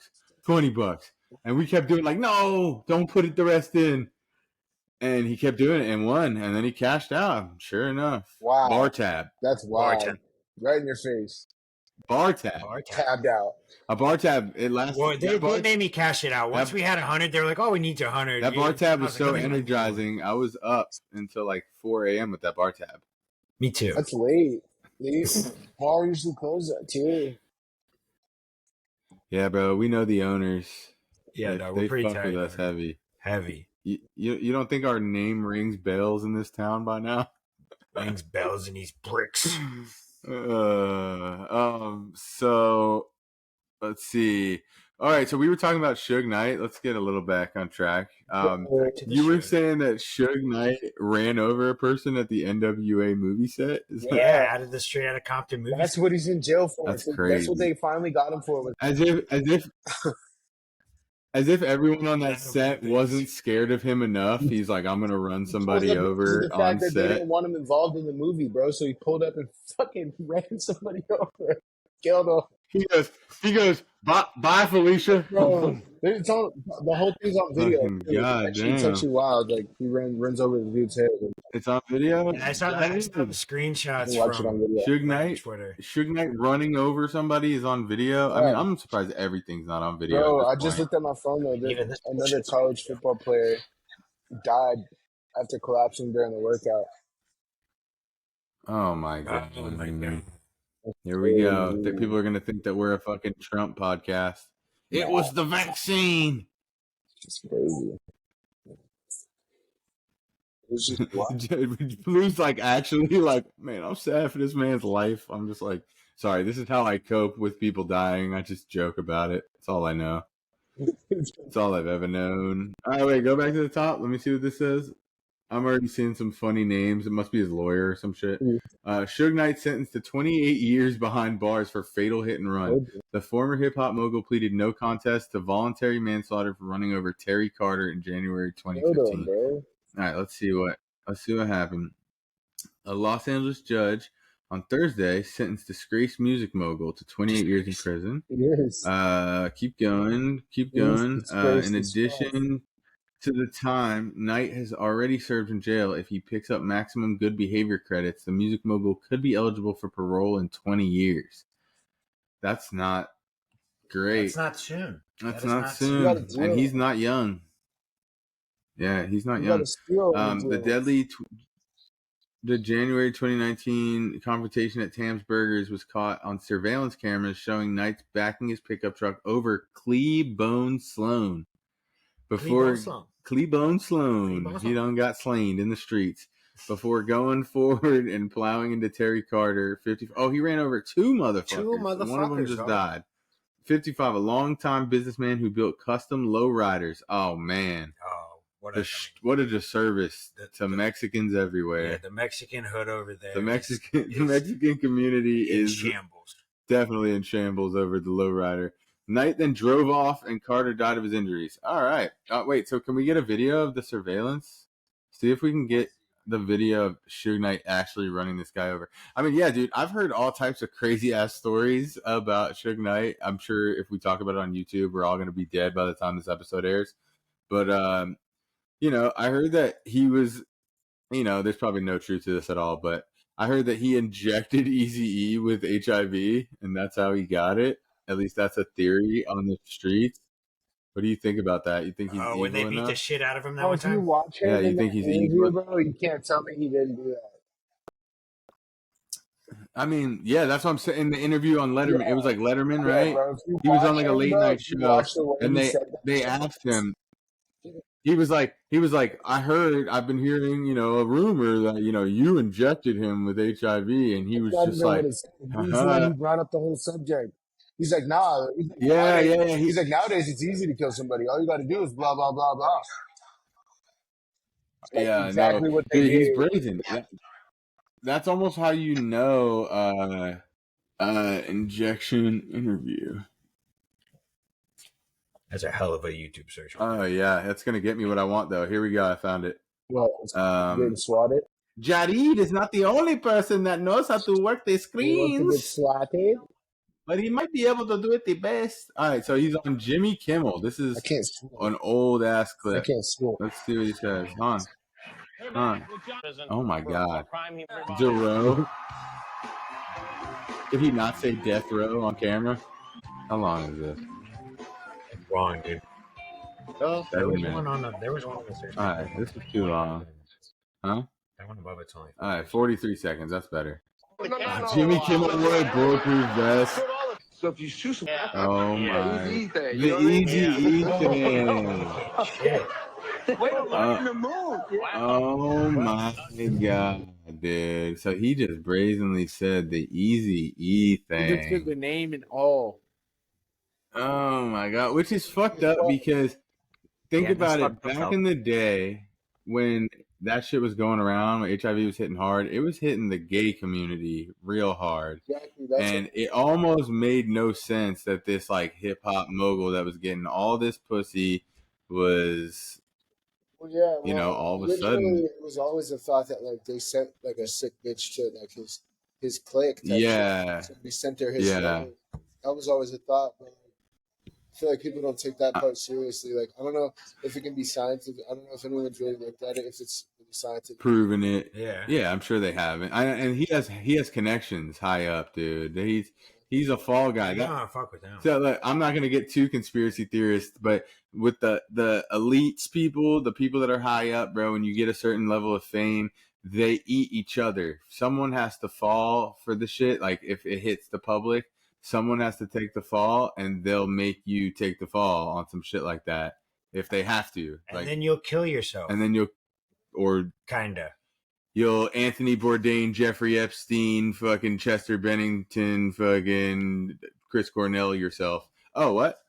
$20, and we kept doing like, "No, don't put the rest in." And he kept doing it and won, and then he cashed out. Sure enough, Wow, bar tab, that's wild, right in your face. bar tab, Tabbed out. a bar tab. It lasted. Well, they made me cash it out. Once we had 100, they were like, "Oh, we need 100." That bar tab was so energizing. I was up until like 4 a.m. with that bar tab. Me too. That's late. Bar usually closes at 2. Yeah, bro. We know the owners. Yeah, no, we're pretty tight. With us heavy. Heavy. You don't think our name rings bells in this town by now? Rings bells in these bricks. So let's see. All right, so we were talking about Suge Knight. Let's get a little back on track. You were saying that Suge Knight ran over a person at the NWA movie set. Yeah, out of the straight out of Compton movie. That's what he's in jail for. That's crazy. That's what they finally got him for. As if everyone on that set wasn't scared of him enough. He's like, I'm gonna run somebody over on set. They didn't want him involved in the movie, bro. So he pulled up and fucking ran somebody over, killed him. He goes, bye, Felicia. Bro, the whole thing's on video. It's actually wild. Like he runs over the dude's head. It's on video. And I saw the screenshots from Suge Knight. Suge Knight running over somebody is on video. I mean, I'm surprised everything's not on video. Bro, I just looked at my phone though. Another college football player died after collapsing during the workout. Oh my god! Here we go. People are gonna think that we're a fucking Trump podcast. It was the vaccine. It's crazy. Blue's like, actually, like, man, I'm sad for this man's life. I'm just like, sorry, this is how I cope with people dying. I just joke about it. That's all I know. That's all I've ever known. All right, wait, go back to the top. Let me see what this says. I'm already seeing some funny names. It must be his lawyer or some shit. Suge Knight sentenced to 28 years behind bars for fatal hit and run. The former hip-hop mogul pleaded no contest to voluntary manslaughter for running over Terry Carter in January 2015. All right, let's see what happened. A Los Angeles judge on Thursday sentenced disgraced music mogul to 28 years in prison. Yes. Keep going. In addition to the time Knight has already served in jail, if he picks up maximum good behavior credits, the music mogul could be eligible for parole in 20 years. That's not great. That's not soon. That's not soon. And he's not young. Yeah, he's not young. The January 2019 confrontation at Tam's Burgers was caught on surveillance cameras showing Knight's backing his pickup truck over Cleebone Sloan. Cleebone Sloan, he done got slain in the streets before going forward and plowing into Terry Carter. He ran over two motherfuckers. One of them just died. 55, a longtime businessman who built custom lowriders. Oh man. What a disservice to Mexicans everywhere. Yeah, the Mexican hood over there. The Mexican community is shambles. Definitely in shambles over the lowrider. Knight then drove off, and Carter died of his injuries. All right. Wait, so can we get a video of the surveillance? See if we can get the video of Suge Knight actually running this guy over. I mean, yeah, dude, I've heard all types of crazy-ass stories about Suge Knight. I'm sure if we talk about it on YouTube, we're all going to be dead by the time this episode airs. But, I heard that he was, there's probably no truth to this at all, but I heard that he injected Eazy-E with HIV, and that's how he got it. At least that's a theory on the streets. What do you think about that? You think he's evil when they beat enough? the shit out of him that one time? You watch him you think he's evil? Bro, you can't tell me he didn't do that. I mean, yeah, that's what I'm saying. In the interview on Letterman, it was like Letterman, right? Bro, he was on like a late night show, and they asked him. He was like, I've been hearing, a rumor that, you injected him with HIV, and he was just like, he's the one who brought up the whole subject. He's like, nah. He's like, nowadays it's easy to kill somebody. All you got to do is blah, blah, blah, blah. Yeah, exactly what they did. He's brazen. That's almost how injection interview. That's a hell of a YouTube search. Oh yeah, that's gonna get me what I want though. Here we go. I found it. What? Getting swatted? Jared is not the only person that knows how to work the You want to get screens, swatted? but he might be able to do it the best. All right, so he's on Jimmy Kimmel. This is I can't swim. an old ass I clip. can't swim. Let's see what he says. Oh my God, Dero. Did he not say death row on camera? How long is this? Wrong, dude. Oh, There was one on the search. All right, this is too long. Huh? That one above it's only. All right, 43 seconds. That's better. Jimmy Kimmel wore a bulletproof vest. So if you shoot some, Oh my! thing, The easy thing. in the mood. Oh my God, dude! So he just brazenly said the easy E He just took thing. the name and all. Oh my God, which is fucked up because think Yeah, that's about it. fucked Back up. in the day when that shit was going around, when HIV was hitting hard, it was hitting the gay community real hard. Exactly. That's And it almost made no sense that this like hip hop mogul that was getting all this pussy was, well, yeah. Well, you know, all of a originally, sudden, it was always a thought that like they sent like a sick bitch to like his clique. type yeah, shit. Somebody sent her his. yeah. That was always a thought, but I feel like people don't take that part seriously. Like I don't know if it can be scientific. I don't know if anyone's really looked at it. If it's scientific. Proving it. Yeah. Yeah, I'm sure they haven't. And he has connections high up, dude. He's a fall guy. No, fuck with them. So look, I'm not gonna get too conspiracy theorist, but with the elites people, the people that are high up, bro, when you get a certain level of fame, they eat each other. Someone has to fall for the shit. Like if it hits the public, someone has to take the fall, and they'll make you take the fall on some shit like that if they have to. And Like, then you'll kill yourself. and then Kinda. you'll Anthony Bourdain, Jeffrey Epstein, fucking Chester Bennington, fucking Chris Cornell yourself. Oh, what?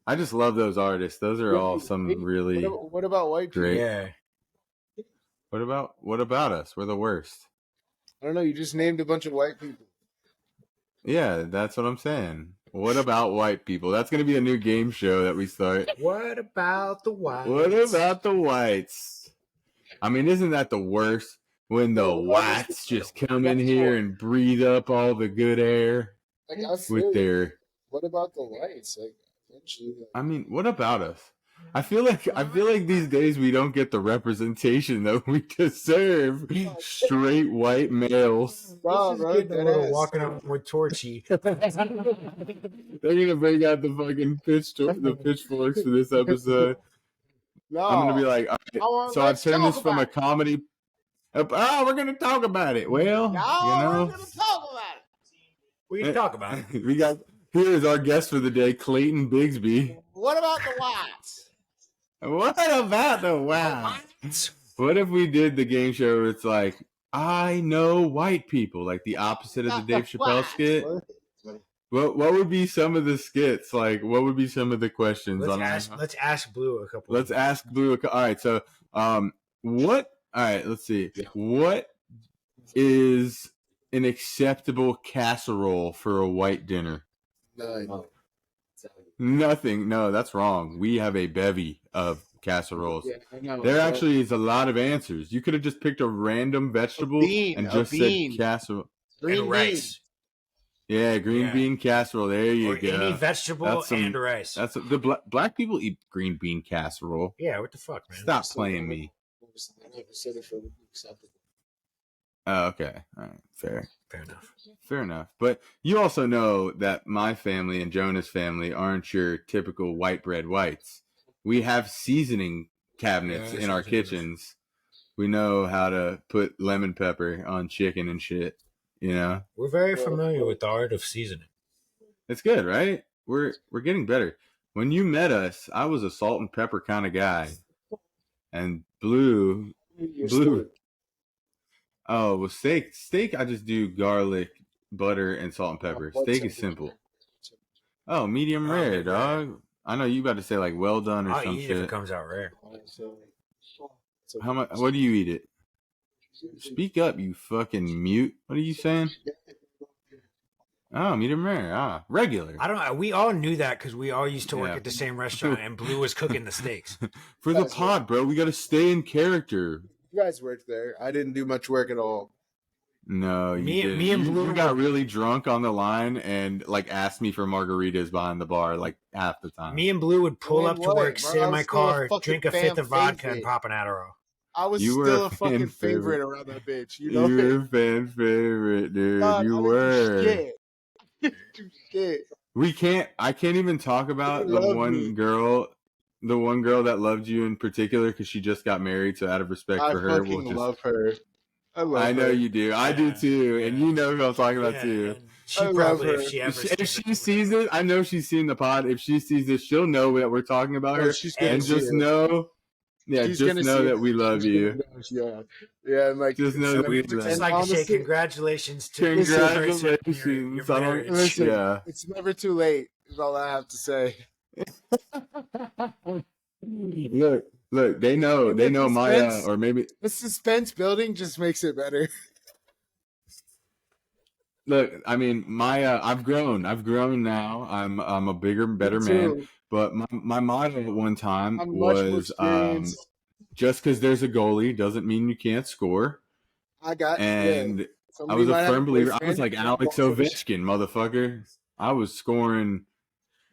I just love those artists. Those are all some really What about white people? great. Yeah. What about us? We're the worst. I don't know. You just named a bunch of white people. Yeah, that's what I'm saying. What about white people? That's going to be a new game show that we start. What about the whites? What about the whites? I mean, isn't that the worst when the whites just come in here and breathe up all the good air Like I feel with you. their... What about the whites? Like eventually. I mean, what about us? I feel like these days we don't get the representation that we deserve. Straight white males. Wow, bro, Getting a little walking up with Torchy. They're gonna bring out the fucking pitchforks for this episode. No. I'm gonna be like, all right, so I've turned this from a comedy. Oh, we're gonna talk about it. Well, We're gonna talk about it. We can talk about it. we got here is our guest for the day, Clayton Bigsby. What about the whites? What about the whites? What if we did the game show where it's like, I know white people, like the opposite of the Dave Chappelle skit? What would be some of the skits? Like, what would be some of the questions? Let's ask Blue a couple. Let's ask Blue. All right, so what? All right, let's see. What is an acceptable casserole for a white dinner? Nothing. No, that's wrong. We have a bevy of casseroles. There actually is a lot of answers. You could have just picked a random vegetable and just said casserole. And rice. Yeah, green bean casserole. There you go. Any vegetable and rice. That's the black people eat green bean casserole. Yeah, what the fuck, man? Stop playing me. Oh, okay. All right. Fair enough. But you also know that my family and Jonah's family aren't your typical white bread whites. We have seasoning cabinets in our kitchens. We know how to put lemon pepper on chicken and shit. You know, we're very familiar with the art of seasoning. It's good, right? We're getting better. When you met us, I was a salt and pepper kind of guy, and Blue. Oh, well, steak. I just do garlic, butter, and salt and pepper. Steak is simple. Oh, medium rare, dog. I know you about to say like well done or some shit. If it comes out rare. How much? What do you eat it? Speak up, you fucking mute. What are you saying? Oh, medium rare. Ah, regular. I don't. We all knew that because we all used to work Yeah. at the same restaurant, and Blue was cooking the steaks. For the pod, bro, we got to stay in character. You guys worked there. I didn't do much work at all. No, Me and you, Blue you got were- really drunk on the line and like asked me for margaritas behind the bar like half the time. Me and Blue would pull Man, up to what, work, bro? sit I in was my still a car, fucking drink a fan fifth of vodka, favorite. and pop an Adderall. I was You were still a a fucking fan favorite favorite. around that bitch. You know? You were a fan favorite, dude. God, You I didn't do were. shit. Do shit. I can't even talk about You the love one me. girl that loved you in particular because she just got married. So out of respect I for her, fucking we'll just. love her. I love I know her. you do. I do too, and you know who I'm talking about too. and she I love probably, her. if she ever, If she sees it, I know she's seen the pod. If she sees this, she'll know that we're talking about No, her, she's gonna and see just it. know, yeah, She's just gonna know see that it. we love She's you. gonna know, yeah, and like Just know that we it's never- love just you. like to say honestly, congratulations to Congratulations your on- marriage. listen, Yeah. it's never too late. Is all I have to say. Look, they know Maya, suspense- or maybe The suspense building just makes it better. look. I mean, Maya, I've grown now. I'm a bigger, better Me man. too. But my motto at one time I'm much more was, experienced. just because there's a goalie doesn't mean you can't score. I got And I somebody was a might have firm believer. I was boyfriend, like and Alex also- Ovechkin, motherfucker. I was scoring.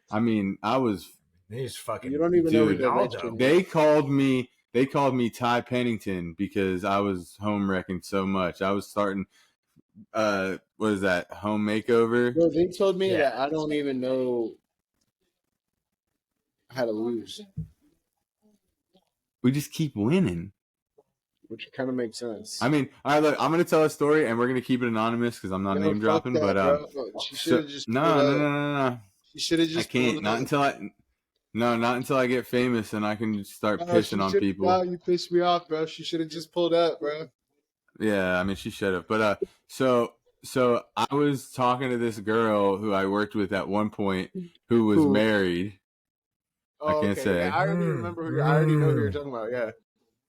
I mean, I was. He's fucking. You don't even know who Dude, the Ronaldo. Ovechkin is. They called me Ty Pennington because I was home wrecking so much. I was starting. What is that? Home makeover. Bro, they told me Yeah. that I don't even know how to lose, We just keep winning. which kind of makes sense. I mean, all right, look, I'm gonna tell a story, and we're gonna keep it anonymous because I'm not Yo, name fuck dropping. that, But bro. She should have just pulled up. no. She should have I just. can't. pulled Not up. until I. No, not until I get famous and I can start Oh, pissing she on should- people. Wow, you pissed me off, bro. She should have just pulled up, bro. Yeah, I mean, she should have. But so I was talking to this girl who I worked with at one point who was Who? married. I Oh, can't okay. say. Yeah, I already remember who. I already know who you're talking about. Yeah.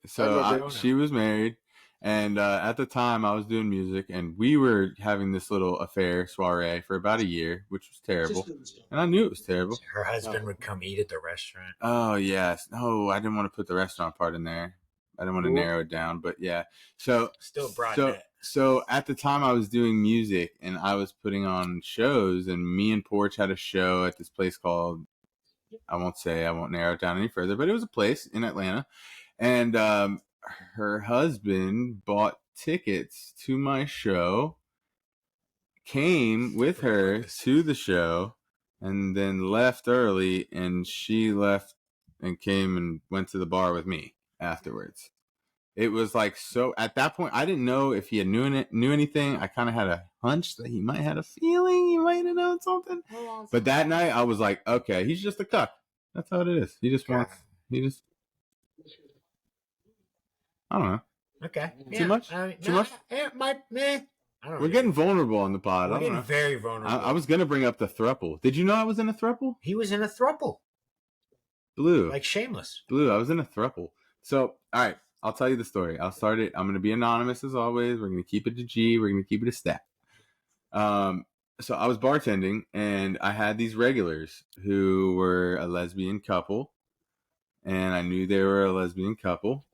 So I know. she was married, and at the time I was doing music, and we were having this little affair soiree for about a year, which was terrible, and I knew it was terrible. Her husband would come eat at the restaurant. Oh yes, no, I didn't want to put the restaurant part in there. I didn't want to Cool. narrow it down, but yeah. So Still brought so that. so at the time I was doing music and I was putting on shows, and me and Porch had a show at this place called, I won't narrow it down any further, but it was a place in Atlanta, and her husband bought tickets to my show, came with her to the show, and then left early, and she left and came and went to the bar with me afterwards. It was like, so at that point I didn't know if he had knew anything. I kind of had a hunch that he might have had a feeling he might have known something. But that night I was like, okay, he's just a cuck. That's how it is. He just wants, I don't know. Okay. Too much? Too much? I don't We're know. getting vulnerable on the pod. I We're don't getting know. very vulnerable. I was going to bring up the throuple. Did you know I was in a throuple? He was in a throuple, Blue. like Shameless. Blue, I was in a throuple. So, all right, I'll tell you the story. I'll start it. I'm going to be anonymous as always. We're going to keep it to G. We're going to keep it a stat. So I was bartending, and I had these regulars who were a lesbian couple, and I knew they were a lesbian couple,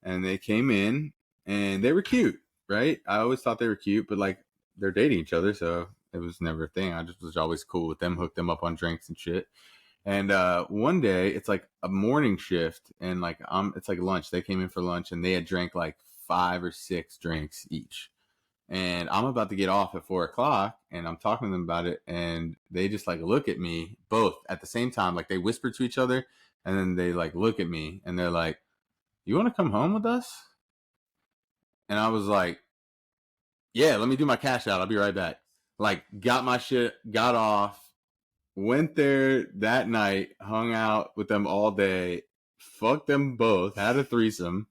and they came in, and they were cute, right? I always thought they were cute, but like they're dating each other, so it was never a thing. I just was always cool with them, hooked them up on drinks and shit. And one day, it's like a morning shift, and like it's like lunch. They came in for lunch, and they had drank like 5 or 6 drinks each. And I'm about to get off at 4:00, and I'm talking to them about it, and they just like look at me both at the same time, like they whisper to each other, and then they like look at me, and they're like, "You want to come home with us?" And I was like, "Yeah, let me do my cash out. I'll be right back." Like, got my shit, got off, went there that night, hung out with them all day, fucked them both, had a threesome,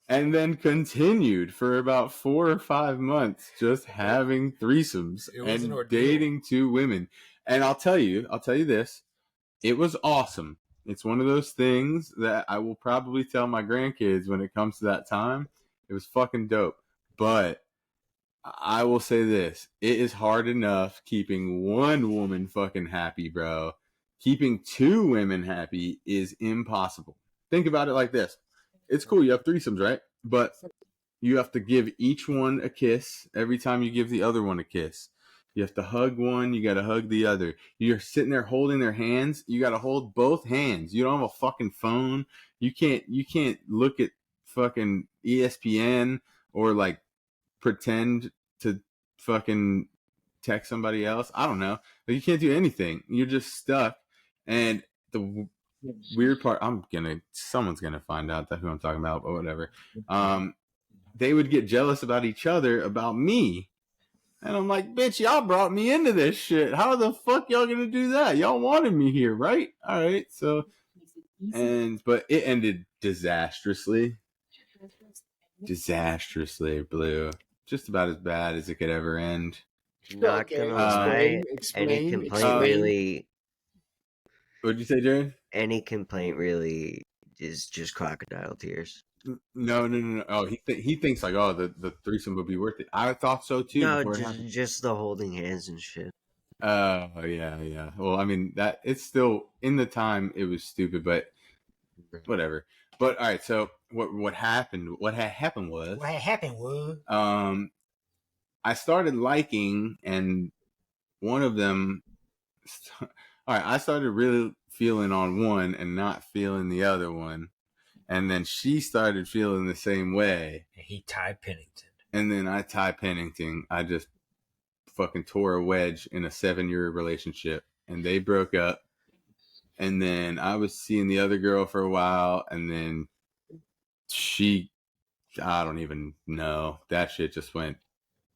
and then continued for about 4 or 5 months just having threesomes It was an and ordeal. dating 2 women. And I'll tell you this, it was awesome. It's one of those things that I will probably tell my grandkids when it comes to that time. It was fucking dope. But I will say this. It is hard enough keeping one woman fucking happy, bro. Keeping two women happy is impossible. Think about it like this. It's cool. You have threesomes, right? But you have to give each one a kiss every time you give the other one a kiss. You have to hug one. You got to hug the other. You're sitting there holding their hands. You got to hold both hands. You don't have a fucking phone. You can't look at fucking ESPN or like pretend to fucking text somebody else. I don't know. But you can't do anything. You're just stuck. And the weird part, someone's gonna find out that who I'm talking about, but whatever. They would get jealous about each other, about me. And I'm like, bitch, y'all brought me into this shit. How the fuck y'all gonna do that? Y'all wanted me here, right? All right. So, but it ended disastrously. Blue. Just about as bad as it could ever end. Not gonna lie, any complaint really. What'd you say, Jared? Any complaint really is just crocodile tears. No. Oh, he thinks like, oh, the threesome would be worth it. I thought so too. No, just the holding hands and shit. Oh, yeah. Well, I mean, that it's still in the time it was stupid, but whatever. But all right, so what happened? What had happened was I started liking, and one of them. All right, I started really feeling on one and not feeling the other one, and then she started feeling the same way. And he tied Pennington. And then I tied Pennington. I just fucking tore a wedge in a 7-year relationship, and they broke up. And then I was seeing the other girl for a while, and then I don't even know. That shit just went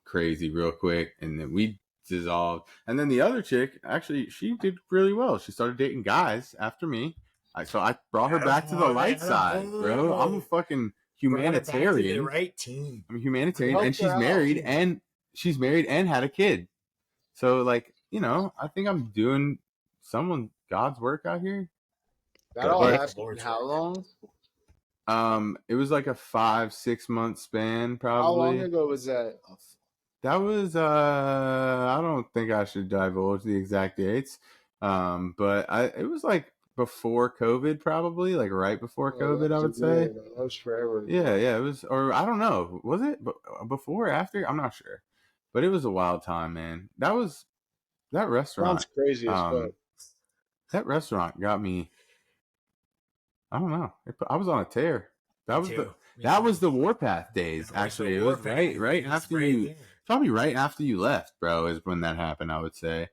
crazy real quick, and then we dissolved. And then the other chick, actually, she did really well. She started dating guys after me. So I brought her back to the light side, bro. I'm a fucking humanitarian. The right team. I'm a humanitarian, and she's married and had a kid. So, like, you know, I think I'm doing God's work out here. That all happened how long? It was like a 5-6 month span, probably. How long ago was that? That was I don't think I should divulge the exact dates. But it was like before COVID, probably, like right before COVID, I would say. That was forever. Yeah, it was, or I don't know, was it before or after? I'm not sure, but it was a wild time, man. That restaurant. Sounds crazy as fuck. That restaurant got me. I don't know. I was on a tear. That was the Warpath days. Actually, it was right after you. Probably right after you left, bro, is when that happened. I would say.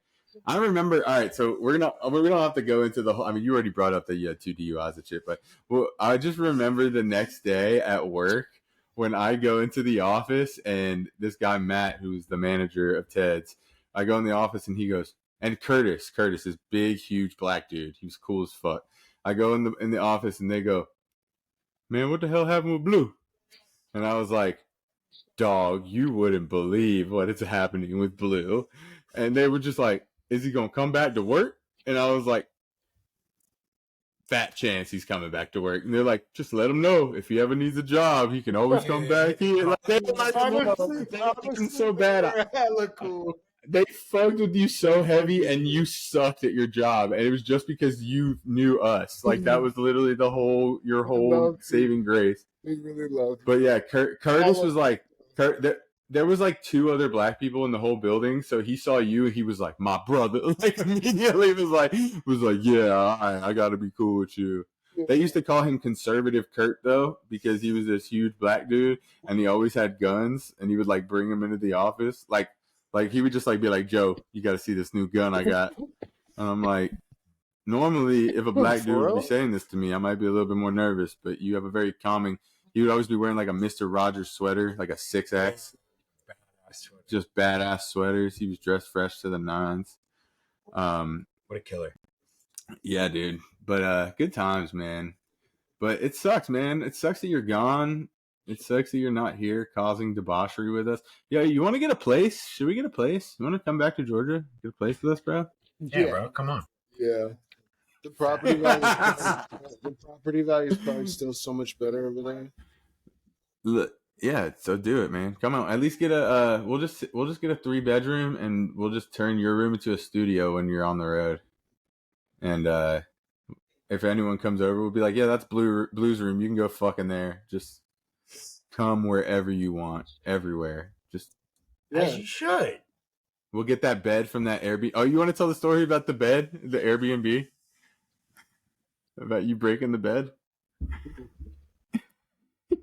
I remember. All right, so we're gonna have to go into the whole. I mean, you already brought up that you had 2 DUIs and shit, but I just remember the next day at work when I go into the office and this guy Matt, who's the manager of Ted's, I go in the office and he goes, and Curtis, this big, huge black dude, he was cool as fuck. I go in the office and they go, man, what the hell happened with Blue? And I was like, dog, you wouldn't believe what is happening with Blue. And they were just like, is he going to come back to work? And I was like, fat chance he's coming back to work. And they're like, just let him know. If he ever needs a job, he can always come back here. Like, they were like, so bad. Look cool. They fucked with you so heavy and you sucked at your job. And it was just because you knew us. Like, that was literally your whole saving grace. We really loved it. But yeah, Curtis was like, there was like 2 other black people in the whole building. So he saw you. He was like, my brother. Like, immediately was like, yeah, I got to be cool with you. They used to call him Conservative Kurt, though, because he was this huge black dude and he always had guns and he would like bring them into the office. Like he would just like be like, Joe, you got to see this new gun I got. And I'm like, normally if a black dude would be saying this to me, I might be a little bit more nervous, but you have a very calming. He would always be wearing like a Mr. Rogers sweater, like a 6X. Just badass sweaters. He was dressed fresh to the nines. What a killer. Yeah, dude. But good times, man. But it sucks, man. It sucks that you're gone. It sucks that you're not here causing debauchery with us. Yeah, you want to get a place? Should we get a place? You want to come back to Georgia? Get a place with us, bro? Yeah, bro. Come on. Yeah. The property value is probably still so much better over there. Look, Yeah, so do it, man. Come on, at least get a. We'll just get a 3-bedroom, and we'll just turn your room into a studio when you're on the road. And if anyone comes over, we'll be like, yeah, that's Blue's room. You can go fucking there. Just come wherever you want, everywhere. Just as you should. We'll get that bed from that Airbnb. Oh, you want to tell the story about the bed, the Airbnb, about you breaking the bed?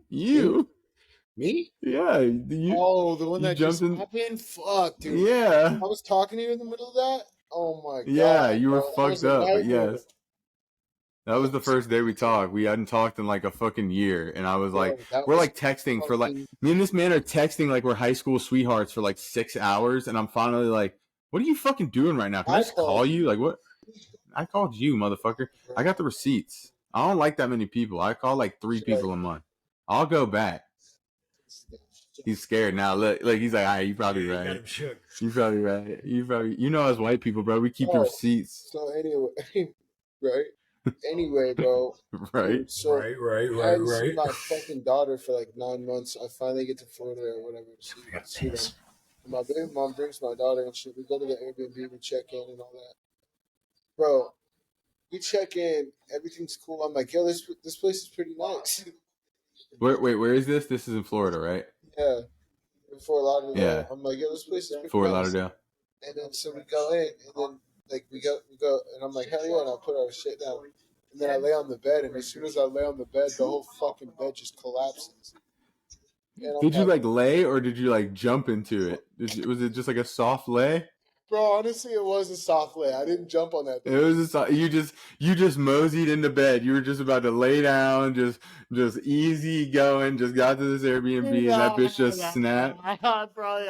You. Me? Yeah. The one that just happened? Fuck, dude. Yeah. I was talking to you in the middle of that? Oh, my God. Yeah, you were fucked up, but nightmare. yes. That was the first day we talked. We hadn't talked in like a fucking year. And I was like, we're like texting for like, me and this man are texting like we're high school sweethearts for like 6 hours. And I'm finally like, what are you fucking doing right now? Can I just call you? Like, what? I called you, motherfucker. I got the receipts. I don't like that many people. I call like 3 people a month. I'll go back. He's scared now. Look, he's like, all right, you probably right. You probably right. You know us white people, bro. We keep the receipts. So anyway, right? Anyway, bro. Right. So right. I hadn't seen my fucking daughter for like 9 months. I finally get to Florida or whatever to see them. And my baby mom brings my daughter and shit. We go to the Airbnb, we check in and all that. Bro, we check in, everything's cool. I'm like, yo, this place is pretty nice. Where is this? This is in Florida, right? Yeah. In Fort Lauderdale. Yeah. I'm like, yo, this place is pretty Fort nice. Lauderdale. And then so we go in, and then like we go, and I'm like, hell yeah, and I put our shit down. And then I lay on the bed, and as soon as I lay on the bed, the whole fucking bed just collapses. Did you like lay or did you like jump into it? Was it just like a soft lay? Bro, honestly, it was a soft lay. I didn't jump on that thing. It was you just moseyed into bed. You were just about to lay down, just easy going. Just got to this Airbnb and that bitch just snapped. I probably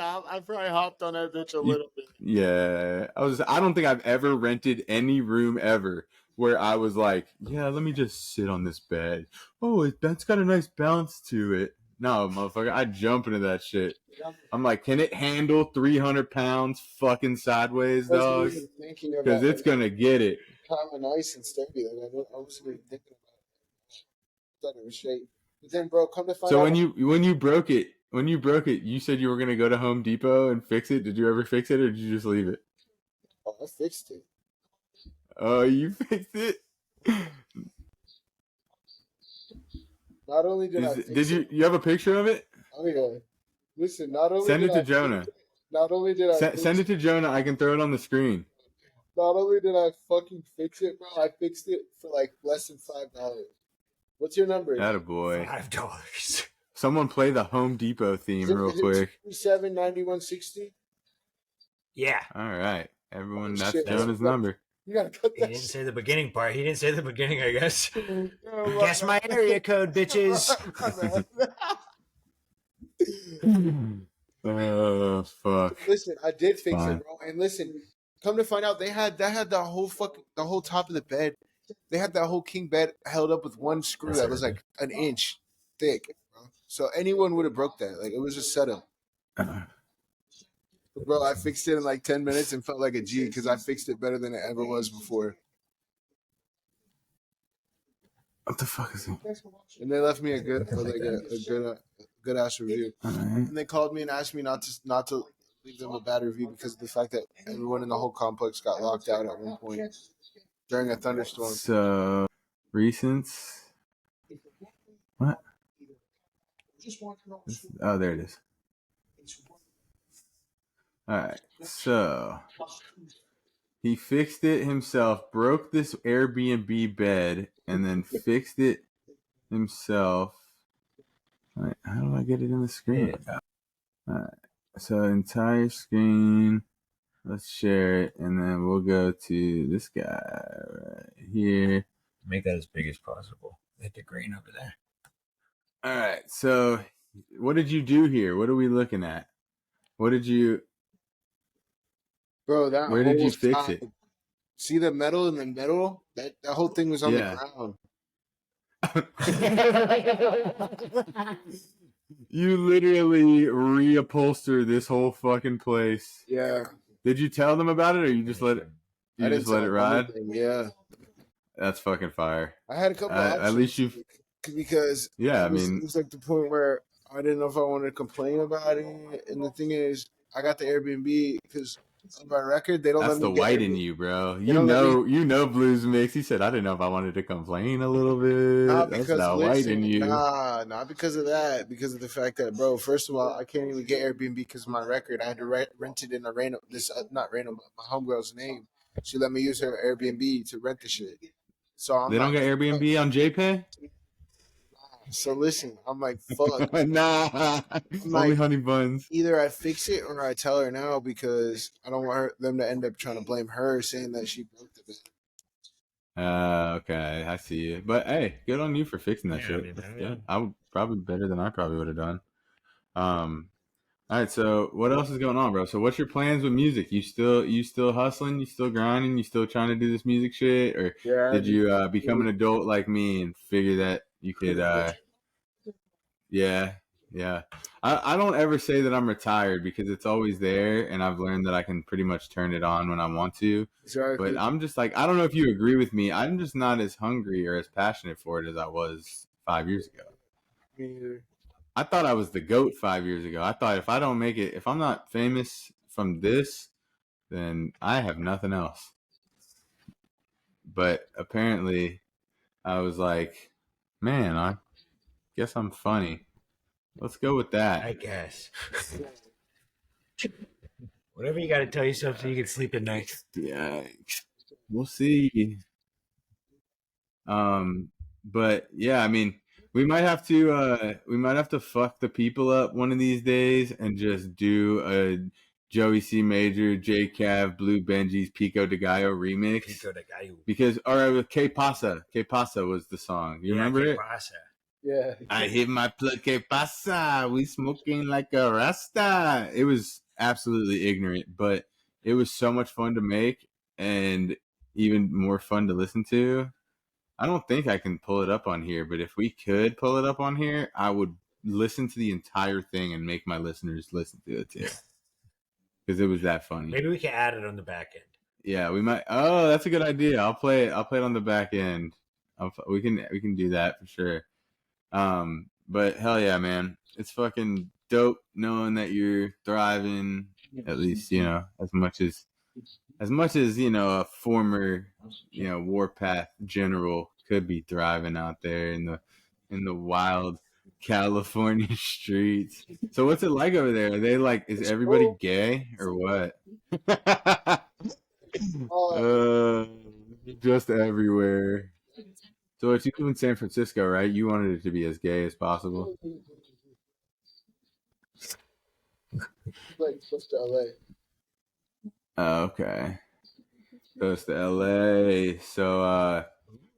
hopped on that bitch a little bit. Yeah, I don't think I've ever rented any room ever where I was like, yeah, let me just sit on this bed. Oh, that's got a nice bounce to it. No, motherfucker, I jump into that shit. I'm like, can it handle 300 pounds fucking sideways, dog? Because it's going to get it. Kind of nice and sturdy. Like, I wasn't even thinking about it. I thought it was straight. But then, bro, come to find out. So when you broke it, you said you were going to go to Home Depot and fix it. Did you ever fix it or did you just leave it? Oh, I fixed it. Oh, you fixed it? Not only did I fix it. You have a picture of it? Oh, yeah. Listen, not only send it to Jonah. Not only did I send it to Jonah, I can throw it on the screen. Not only did I fucking fix it, bro, I fixed it for like less than $5. What's your number? Attaboy. $5. Someone play the Home Depot theme real quick. 79160. Yeah. All right, everyone. That's Jonah's number. You gotta cut that. He didn't say the beginning part. He didn't say the beginning, I guess. Guess my area code, bitches. Oh fuck! Listen, I did fix it, bro. And listen, come to find out, they had the whole top of the bed. They had that whole king bed held up with one screw that was like an inch thick, bro. So anyone would have broke that. Like, it was a setup. Bro, I fixed it in like 10 minutes and felt like a G because I fixed it better than it ever was before. What the fuck is it? And they left me a good ass review. Right. And they called me and asked me not to leave them a bad review because of the fact that everyone in the whole complex got locked out at one point during a thunderstorm. So, recents. What? Oh, there it is. All right, so he fixed it himself, broke this Airbnb bed, and then fixed it himself. All right, how do I get it in the screen? All right, so entire screen. Let's share it, and then we'll go to this guy right here. Make that as big as possible. Hit the green over there. All right, so what did you do here? What are we looking at? What did you... Bro, where did you fix it? See the metal in the middle? That whole thing was on the ground. You literally reupholster this whole fucking place. Yeah. Did you tell them about it, or you just let it? You just let it ride? Yeah. That's fucking fire. I had a couple options. At least you've... Because yeah, it was like the point where I didn't know if I wanted to complain about it. And the thing is, I got the Airbnb because on my record they don't That's let me the get white in Airbnb. you, bro. They don't let me. You know Blues Mix. He said, I didn't know if I wanted to complain a little bit. Not That's because that white listen, in you. not because of that. Because of the fact that, bro, first of all, I can't even get Airbnb because of my record. I had to rent it in a random, not random, but my homegirl's name. She let me use her Airbnb to rent the shit. So I'm They don't like, get Airbnb on JPay? so listen, I'm like, fuck. Nah, I'm only like, honey buns. either I fix it or I tell her now because I don't want them to end up trying to blame her saying that she broke the bed. Okay, I see you. But hey, good on you for fixing that shit. I mean, That's yeah. good. I would probably better than I probably would have done. All right, so what else is going on, bro? So what's your plans with music? You still hustling? You still grinding? You still trying to do this music shit? Or did you become an adult like me and figure that you could yeah. I don't ever say that I'm retired because it's always there and I've learned that I can pretty much turn it on when I want to. Exactly. But I'm just like, I don't know if you agree with me. I'm just not as hungry or as passionate for it as I was 5 years ago. Me either. I thought I was the GOAT 5 years ago. I thought if I don't make it, if I'm not famous from this, then I have nothing else. But apparently I was like, man, I guess I'm funny. Let's go with that. I guess. Whatever you got to tell yourself so you can sleep at night. Yeah, we'll see. But yeah, I mean, we might have to fuck the people up one of these days and just do a Joey C. Major, JCav, Blu Benjis, Pico de Gallo remix. Pico de Gallo. Because or Que Pasa was the song. You remember it? Pasa. Yeah. I hit my plug, Que Pasa. We smoking like a Rasta. It was absolutely ignorant, but it was so much fun to make and even more fun to listen to. I don't think I can pull it up on here, but if we could pull it up on here, I would listen to the entire thing and make my listeners listen to it too. Because it was that funny. Maybe we can add it on the back end. Yeah, we might. Oh, that's a good idea. I'll play it on the back end. We can do that for sure. But hell yeah, man, it's fucking dope knowing that you're thriving. At least as much as a former Warpath general could be thriving out there in the wild California streets. So what's it like over there? Are they like, is everybody gay or what? Just everywhere. So it's you live in San Francisco, right? You wanted it to be as gay as possible. Like close to LA. Oh, okay. Close to LA. So I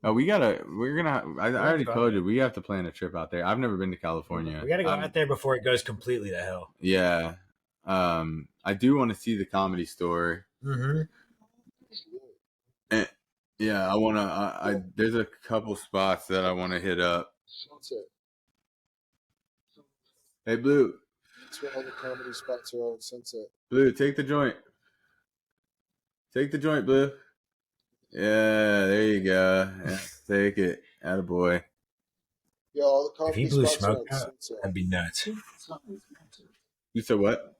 already told you we have to plan a trip out there. I've never been to California. We gotta go out there before it goes completely to hell. Yeah. I do want to see the Comedy Store. Mm-hmm. And, yeah, I want to. There's a couple spots that I want to hit up. Hey, Blue. That's where all the comedy spots are on Sunset. Blue, take the joint. Take the joint, Blue. Yeah, there you go. Yeah, take it. Attaboy. Yeah, all the If comedy he blew spots are on smoke out, Sunset. that'd be nuts. You said what?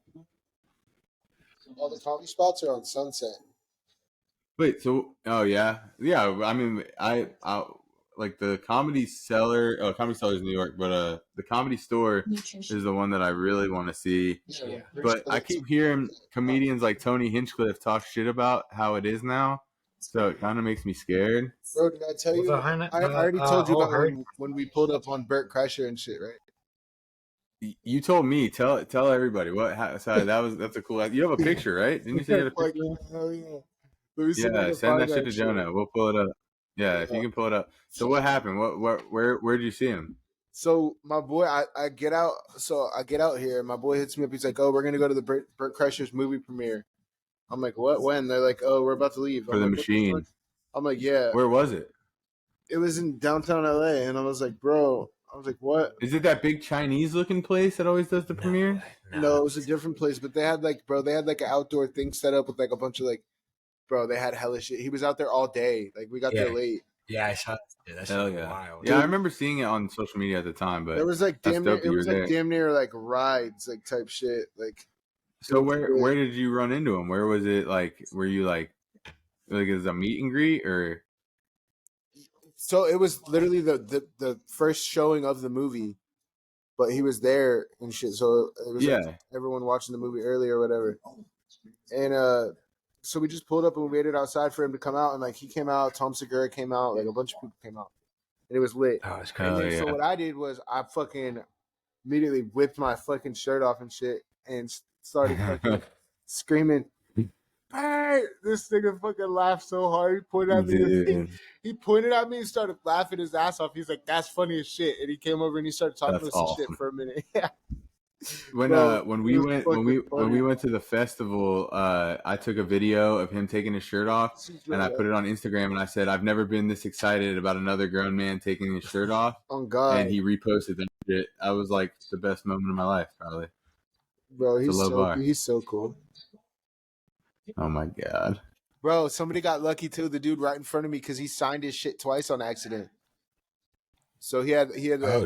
All the comedy spots are on Sunset. Wait, so yeah. I mean, I like the Comedy Cellar. Oh, Comedy Cellar is in New York, but the Comedy Store is the one that I really want to see. Yeah. But I keep hearing comedians like Tony Hinchcliffe talk shit about how it is now, so it kind of makes me scared. Bro, did I tell you? I already told you about when we pulled up on Burt Kreischer and shit, right? You told me. Tell everybody what. Sorry, that's a cool. You have a picture, right? Didn't you say you had a picture? Hell yeah. Yeah, send that shit to Jonah. We'll pull it up. Yeah, if you can pull it up. So what happened? Where did you see him? So my boy, I get out. So I get out here. My boy hits me up. He's like, "Oh, we're gonna go to the Burt Kreischer's movie premiere." I'm like, "What? When?" They're like, "Oh, we're about to leave." For the Machine. I'm like, "Yeah." Where was it? It was in downtown LA, and I was like, "Bro," I was like, "What?" Is it that big Chinese looking place that always does the premiere? No, it was a different place. But they had like an outdoor thing set up with like a bunch of like. Bro, they had hella shit. He was out there all day. Like, we got there late. Yeah, I saw that. Dude, that Hell shit was yeah. wild. Yeah, I remember seeing it on social media at the time, but There was like that's damn near, dope that it you was were like there. damn near like rides, like type shit. Like, So where did you run into him? Where was it? Like, were you like is it a meet and greet or? so it was literally the first showing of the movie, but he was there and shit. So it was like everyone watching the movie early or whatever. And so we just pulled up and we waited outside for him to come out. And like he came out, Tom Segura came out, like a bunch of people came out, and it was lit. Oh, it's And crazy. then, so what I did was I fucking immediately whipped my fucking shirt off and shit and started fucking screaming. Hey, this nigga fucking laughed so hard. He pointed at me. Dude. He pointed at me and started laughing his ass off. He's like, "That's funny as shit." And he came over and he started talking to us some shit for a minute. Yeah. When we went to the festival, I took a video of him taking his shirt off and I put it on Instagram and I said, "I've never been this excited about another grown man taking his shirt off." Oh God! And he reposted that shit. I was like, the best moment of my life, probably. Bro, he's so cool. Oh my God. Bro, somebody got lucky too. The dude right in front of me because he signed his shit twice on accident. So he had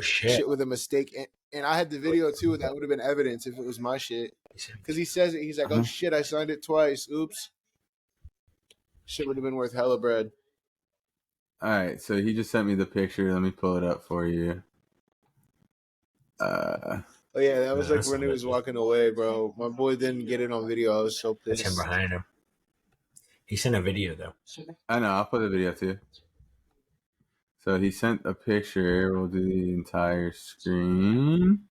shit with a mistake, and I had the video too. And that would have been evidence if it was my shit. Because he says it. He's like, "Oh shit, I signed it twice. Oops." Shit would have been worth hella bread. All right, so he just sent me the picture. Let me pull it up for you. Oh yeah, that was like when he was walking away, bro. My boy didn't get it on video. I was so pissed. That's him behind him. He sent a video though. I know. I'll put the video too. So he sent a picture. We'll do the entire screen,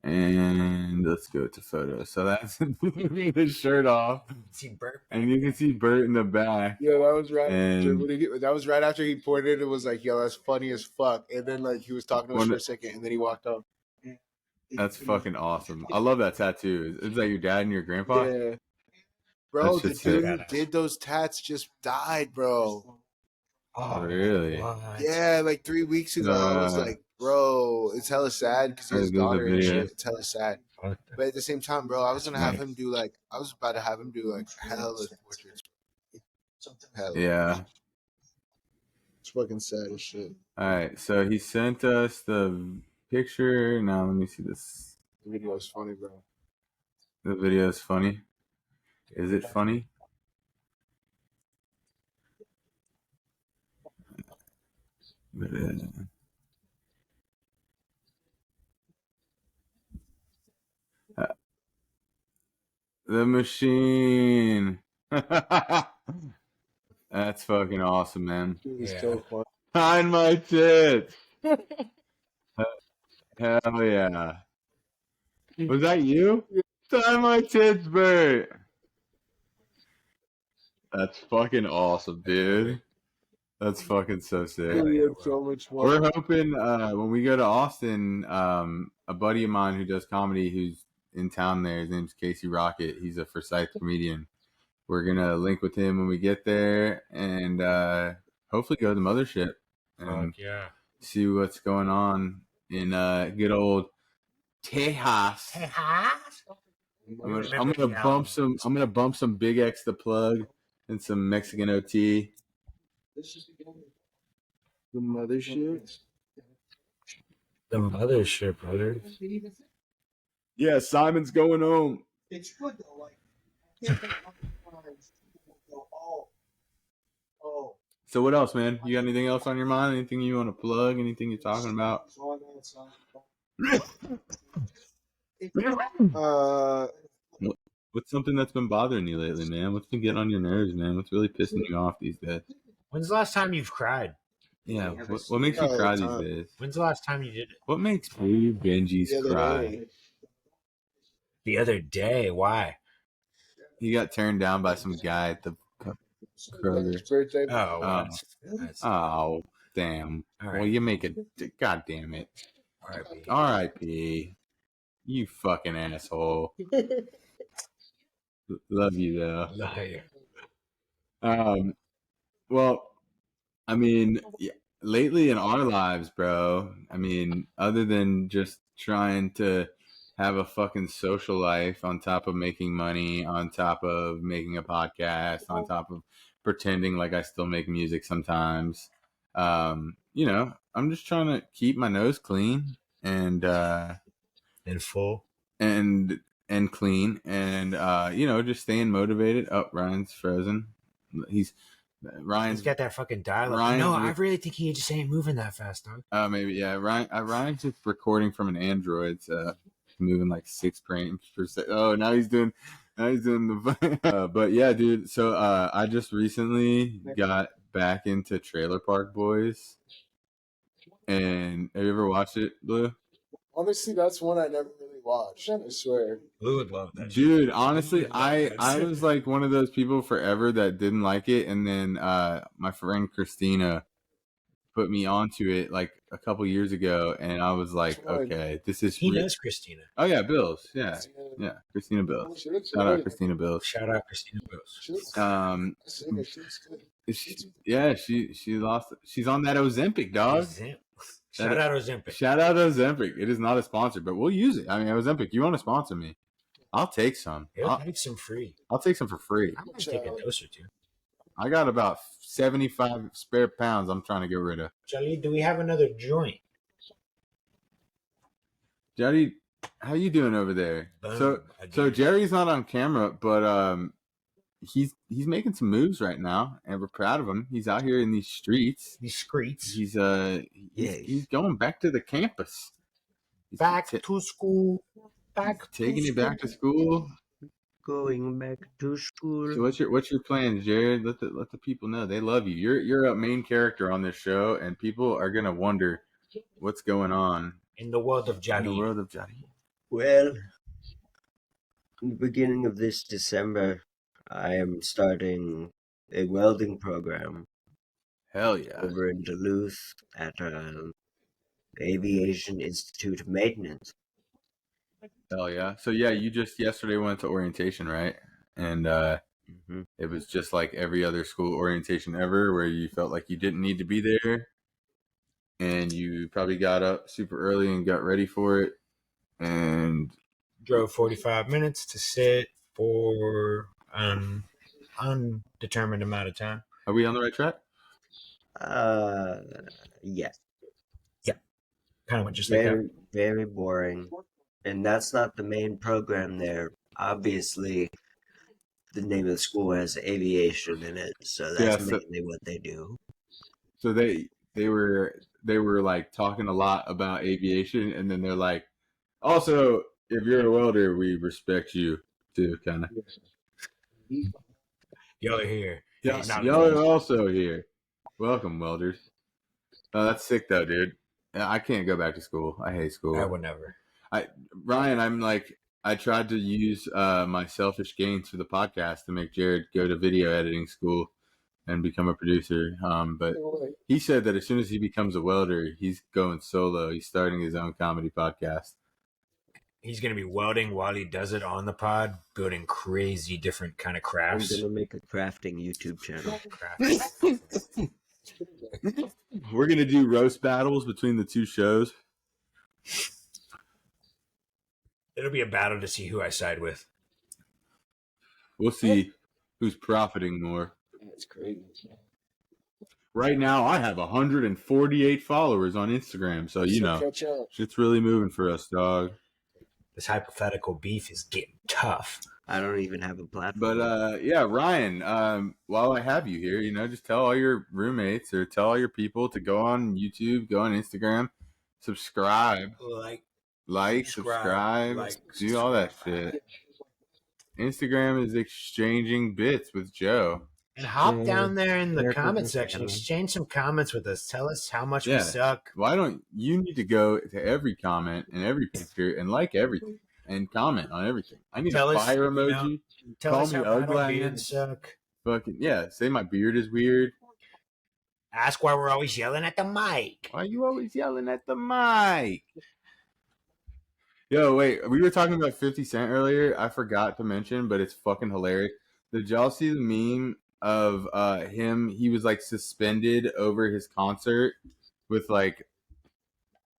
and let's go to photos. So that's the shirt off, and you can see Bert in the back. Yeah, that was right. That was right after he pointed. It was like, "Yo, that's funny as fuck." And then like he was talking to us for a second, and then he walked off. That's fucking awesome. I love that tattoo. Is that your dad and your grandpa? Yeah. Bro, the dude who did those tats just died, bro. Oh, really? Yeah, like 3 weeks ago. I was like, bro, it's hella sad because his daughter and shit. It's hella sad. But at the same time, bro, I was about to have him do hella portraits. Yeah. It's fucking sad as shit. All right, so he sent us the picture. Now let me see this. The video is funny, bro. The video is funny. Is it funny? The machine. That's fucking awesome, man. Behind my tits. Hell yeah. Was that you? Behind my tits, Bert. That's fucking awesome, dude. That's fucking so sick. We had so much fun. We're hoping when we go to Austin, a buddy of mine who does comedy who's in town there, his name's Casey Rocket. He's a Forsyth comedian. We're going to link with him when we get there and hopefully go to the mothership and see what's going on in good old Tejas. I'm gonna bump some Big X the Plug and some Mexican OT. The mothership. The mothership, brother. Yeah, Simon's going home. It's good though, like. So what else, man? You got anything else on your mind? Anything you want to plug? Anything you're talking about? What's something that's been bothering you lately, man? What's been getting on your nerves, man? What's really pissing you off these days? When's the last time you've cried? Yeah, what makes you cry these days? When's the last time you did it? What makes Blu Benjis cry? The other day. Why? He got turned down by some guy at the Kroger. Oh, damn. Right. Well, you make it. God damn it. R.I.P. You fucking asshole. Love you, though. Love you. Well, I mean, lately in our lives, bro, I mean, other than just trying to have a fucking social life on top of making money, on top of making a podcast, on top of pretending like I still make music sometimes, You know, I'm just trying to keep my nose clean and full and clean and you know, just staying motivated. Oh, Ryan's frozen. He's got that fucking dial-up. Ryan, No, I really think he just ain't moving that fast, dog. Maybe, yeah. Ryan's just recording from an Android, moving like 6 frames per second. Oh, now he's doing the. But yeah, dude. So I just recently got back into Trailer Park Boys, and have you ever watched it, Blue? Honestly, that's one I never really watched. I swear. Blue would love that. Dude, shit. Honestly, I was like one of those people forever that didn't like it, and then my friend Christina put me onto it like a couple years ago, and I was like, okay, this is. He knows Christina. Oh yeah, Bills. Yeah, Christina Bills. Shout out Christina Bills. Shout out Christina Bills. She lost. She's on that Ozempic, dog. Shout out Ozempic. Shout out Ozempic. It is not a sponsor, but we'll use it. I mean, Ozempic, you want to sponsor me? I'll take some. He'll take some free. I'll take some for free. I'm gonna take a dose or two. I got about 75 spare pounds I'm trying to get rid of. Jelly, do we have another joint? Jelly, how you doing over there? Boom, so Jerry's not on camera, but he's making some moves right now, and we're proud of him. He's out here in these streets. He's going back to the campus. Back to school. Taking it back to school. Going back to school. So what's your plan, Jared? Let the people know they love you. You're a main character on this show, and people are gonna wonder what's going on in the world of Jadi. Well, in the beginning of this December, I am starting a welding program. Hell yeah! Over in Duluth at Aviation Institute of Maintenance. Hell yeah! So yeah, you just yesterday went to orientation, right? And it was just like every other school orientation ever, where you felt like you didn't need to be there, and you probably got up super early and got ready for it, and drove 45 minutes to sit for undetermined amount of time. Are we on the right track? Yes. Yeah. Kind of went just very, like that. Very boring. And that's not the main program there. Obviously, the name of the school has aviation in it, so that's mainly what they do. So they were like talking a lot about aviation, and then they're like, also, if you're a welder, we respect you too, kind of. Y'all are here. Y'all are also here. Welcome, welders. Oh, that's sick though, dude. I can't go back to school. I hate school. I would never. Ryan, I tried to use my selfish gains for the podcast to make Jared go to video editing school and become a producer. But he said that as soon as he becomes a welder, he's going solo. He's starting his own comedy podcast. He's going to be welding while he does it on the pod, building crazy different kind of crafts. I'm going to make a crafting YouTube channel. We're going to do roast battles between the two shows. It'll be a battle to see who I side with. We'll see who's profiting more. That's crazy. Right now, I have 148 followers on Instagram, so you know, shit's really moving for us, dog. This hypothetical beef is getting tough. I don't even have a platform. But yeah, Ryan, while I have you here, you know, just tell all your roommates or tell all your people to go on YouTube, go on Instagram, subscribe, subscribe, do all that shit. Instagram is Exchanging Bits with Joe. And hop down there in the comment section. Exchange some comments with us. Tell us how much we suck. Why don't you need to go to every comment and every picture and like everything and comment on everything? I need a fire emoji. Tell us how our beards suck. Fucking yeah. Say my beard is weird. Ask why we're always yelling at the mic. Why are you always yelling at the mic? Yo, wait. We were talking about 50 Cent earlier. I forgot to mention, but it's fucking hilarious. Did y'all see the meme of him? He was like suspended over his concert with like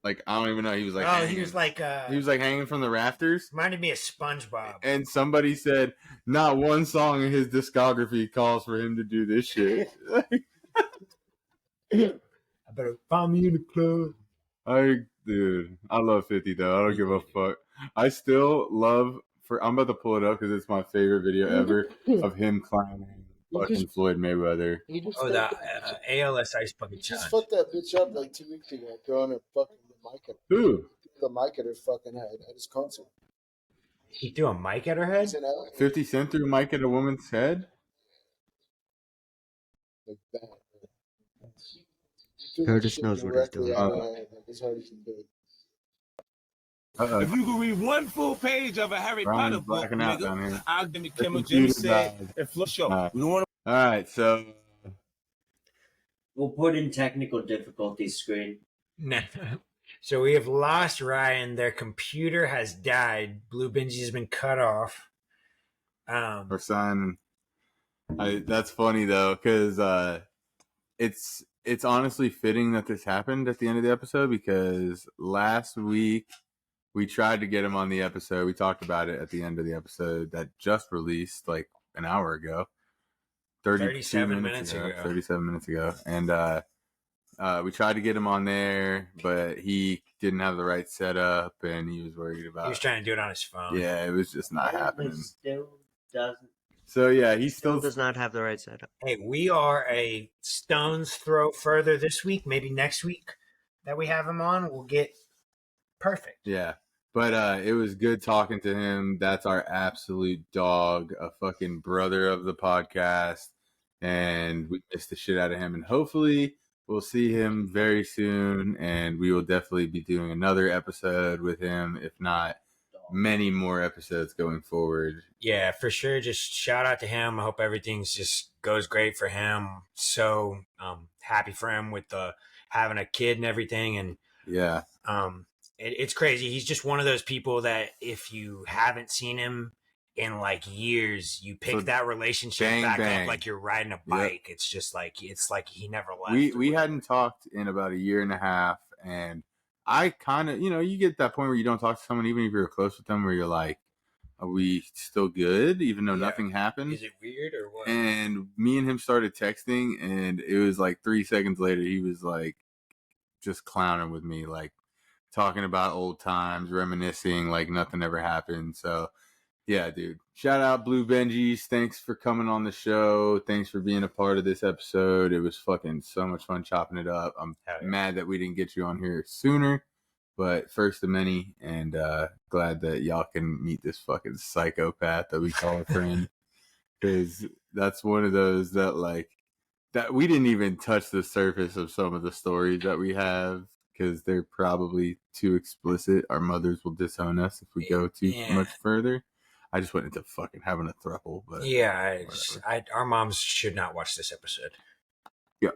I don't even know. He was like he was like hanging from the rafters. Reminded me of SpongeBob. And somebody said not one song in his discography calls for him to do this shit. I better find me in the club. Dude, I love 50 though. I don't give a fuck. I still love I'm about to pull it up because it's my favorite video ever of him clowning fucking Floyd Mayweather. The ALS Ice Bucket He just Challenge. fucked that bitch up like 2 weeks ago, throwing her fucking mic at her. Who? The mic at her fucking head at his concert. He threw a mic at her head? He's in LA. 50 Cent threw a mic at a woman's head? Like that. Curtis knows what he's doing. As hard as he could. If you could read one full page of a Harry Brian's Potter book, blacking out down here. I'll give you The Kim and computer Jimmy said died. and Flush Show. All We don't want right, so We'll put in technical difficulties screen. No. So we have lost Ryan. Their computer has died. Blu Benjis has been cut off. we're signing. That's funny though, because it's honestly fitting that this happened at the end of the episode because last week we tried to get him on the episode. We talked about it at the end of the episode that just released like an hour ago. 37 minutes ago. 37 minutes ago. And we tried to get him on there, but he didn't have the right setup and he was worried about He was trying to do it on his phone. Yeah, it was just not happening. Still doesn't. So yeah, he still does not have the right setup. Hey, we are a stone's throw further this week, maybe next week that we have him on. We'll get perfect. Yeah. But it was good talking to him. That's our absolute dog, a fucking brother of the podcast. And we missed the shit out of him. And hopefully we'll see him very soon. And we will definitely be doing another episode with him, if not many more episodes going forward. Yeah, for sure. Just shout out to him. I hope everything's just goes great for him. So happy for him with having a kid and everything. And yeah, it's crazy. He's just one of those people that if you haven't seen him in like years, you pick that relationship back up like you're riding a bike. Yep. It's just like he never left. We hadn't talked in about a year and a half, and I kind of, you get that point where you don't talk to someone, even if you're close with them, where you're like, are we still good, even though nothing happened? Is it weird or what? And me and him started texting, and it was like 3 seconds later, he was like just clowning with me, like talking about old times, reminiscing like nothing ever happened. So yeah, dude, shout out Blu Benjis. Thanks for coming on the show. Thanks for being a part of this episode. It was fucking so much fun chopping it up. I'm mad that we didn't get you on here sooner, but first of many, and glad that y'all can meet this fucking psychopath that we call a friend, because that's one of those that like that we didn't even touch the surface of some of the stories that we have, because they're probably too explicit. Our mothers will disown us if we go too much further. I just went into fucking having a throuple, but yeah, our moms should not watch this episode. Yeah,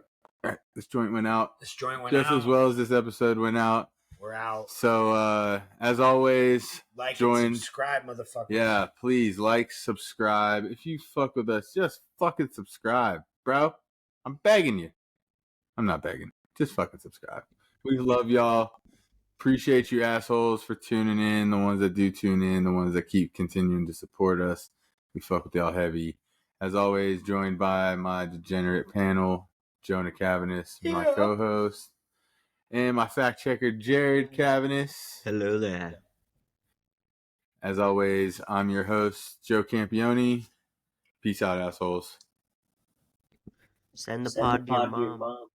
all right. This joint went out. Just as well as this episode went out. We're out. So as always, join, and subscribe, motherfucker. Yeah, please like, subscribe. If you fuck with us, just fucking subscribe, bro. I'm begging you. I'm not begging. Just fucking subscribe. We love y'all. Appreciate you assholes for tuning in. The ones that do tune in, the ones that keep continuing to support us. We fuck with y'all heavy. As always, joined by my degenerate panel, Jonah Cavanis, my co-host, and my fact checker, Jared Cavanis. Hello there. As always, I'm your host, Joe Campione. Peace out, assholes. Send the pod to your mom.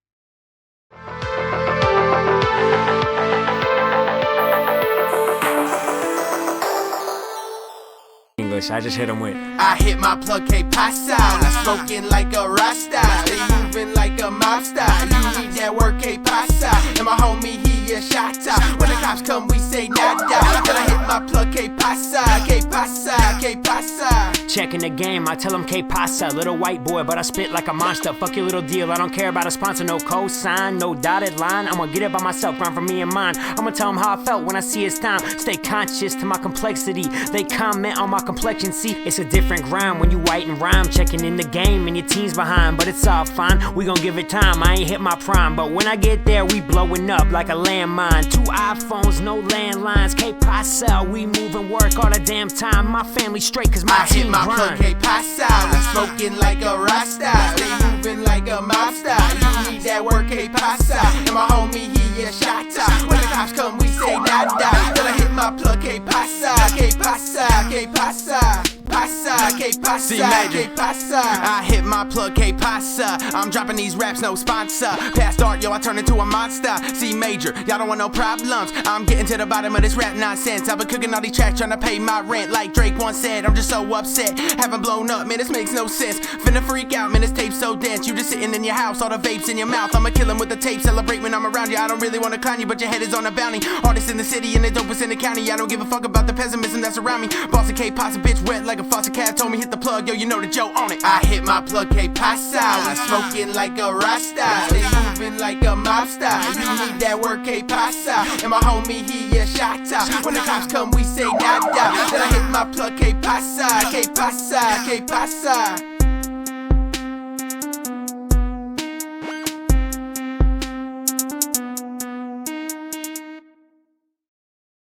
English, I just hit him with. I hit my plug, que pasa. I'm smoking like a rasta. They moving like a mobster. You need that work, que pasa. And my homie, he a shotta. When the cops come, we say nada. Then I hit my plug, que pasa, que pasa, que pasa. Checking the game, I tell him que pasa. Little white boy, but I spit like a monster. Fuck your little deal, I don't care about a sponsor. No cosign, no dotted line. I'ma get it by myself, grind for me and mine. I'ma tell him how I felt when I see it's time. Stay conscious to my complexity. They comment on my complexion. See, it's a different grind when you white and rhyme. Checking in the game and your team's behind. But it's all fine, we gon' give it time. I ain't hit my prime, but when I get there, we blowing up like a landmine. 2 iPhones, no landlines. Que pasa, we moving work all the damn time. My family straight, cause my team I hit my plug, que pasa. smoking like a Rasta. Stay moving like a mobster. You need that work, que pasa. And my homie, he a shotta. When the cops come, we say nada. Then I hit my plug, que pasa, que pasa, que pasa. Pasa, que pasa, que pasa. I hit my plug, que pasa. I'm dropping these raps, no sponsor. Past art, yo, I turn into a monster. C major, y'all don't want no problems. I'm getting to the bottom of this rap nonsense. I've been cooking all these tracks trying to pay my rent. Like Drake once said, I'm just so upset. Haven't blown up, man, this makes no sense. Finna freak out, man, this tape's so dense. You just sitting in your house, all the vapes in your mouth. I'ma kill 'em with the tape, celebrate when I'm around you. I don't really wanna clown you, but your head is on a bounty. Artists in the city and the dopest in the county. I don't give a fuck about the pessimism that's around me. Boss and K pasa, bitch wet like a faucet cat. Told me hit the plug, yo, you know the Joe on it. I hit my plug, que pasa. We smoking like a Rasta. Stay moving like a mobster. You need that work, que pasa. And my homie, he a shotta. When the cops come, we say nada. Then I hit my plug, que pasa, que pasa, que pasa.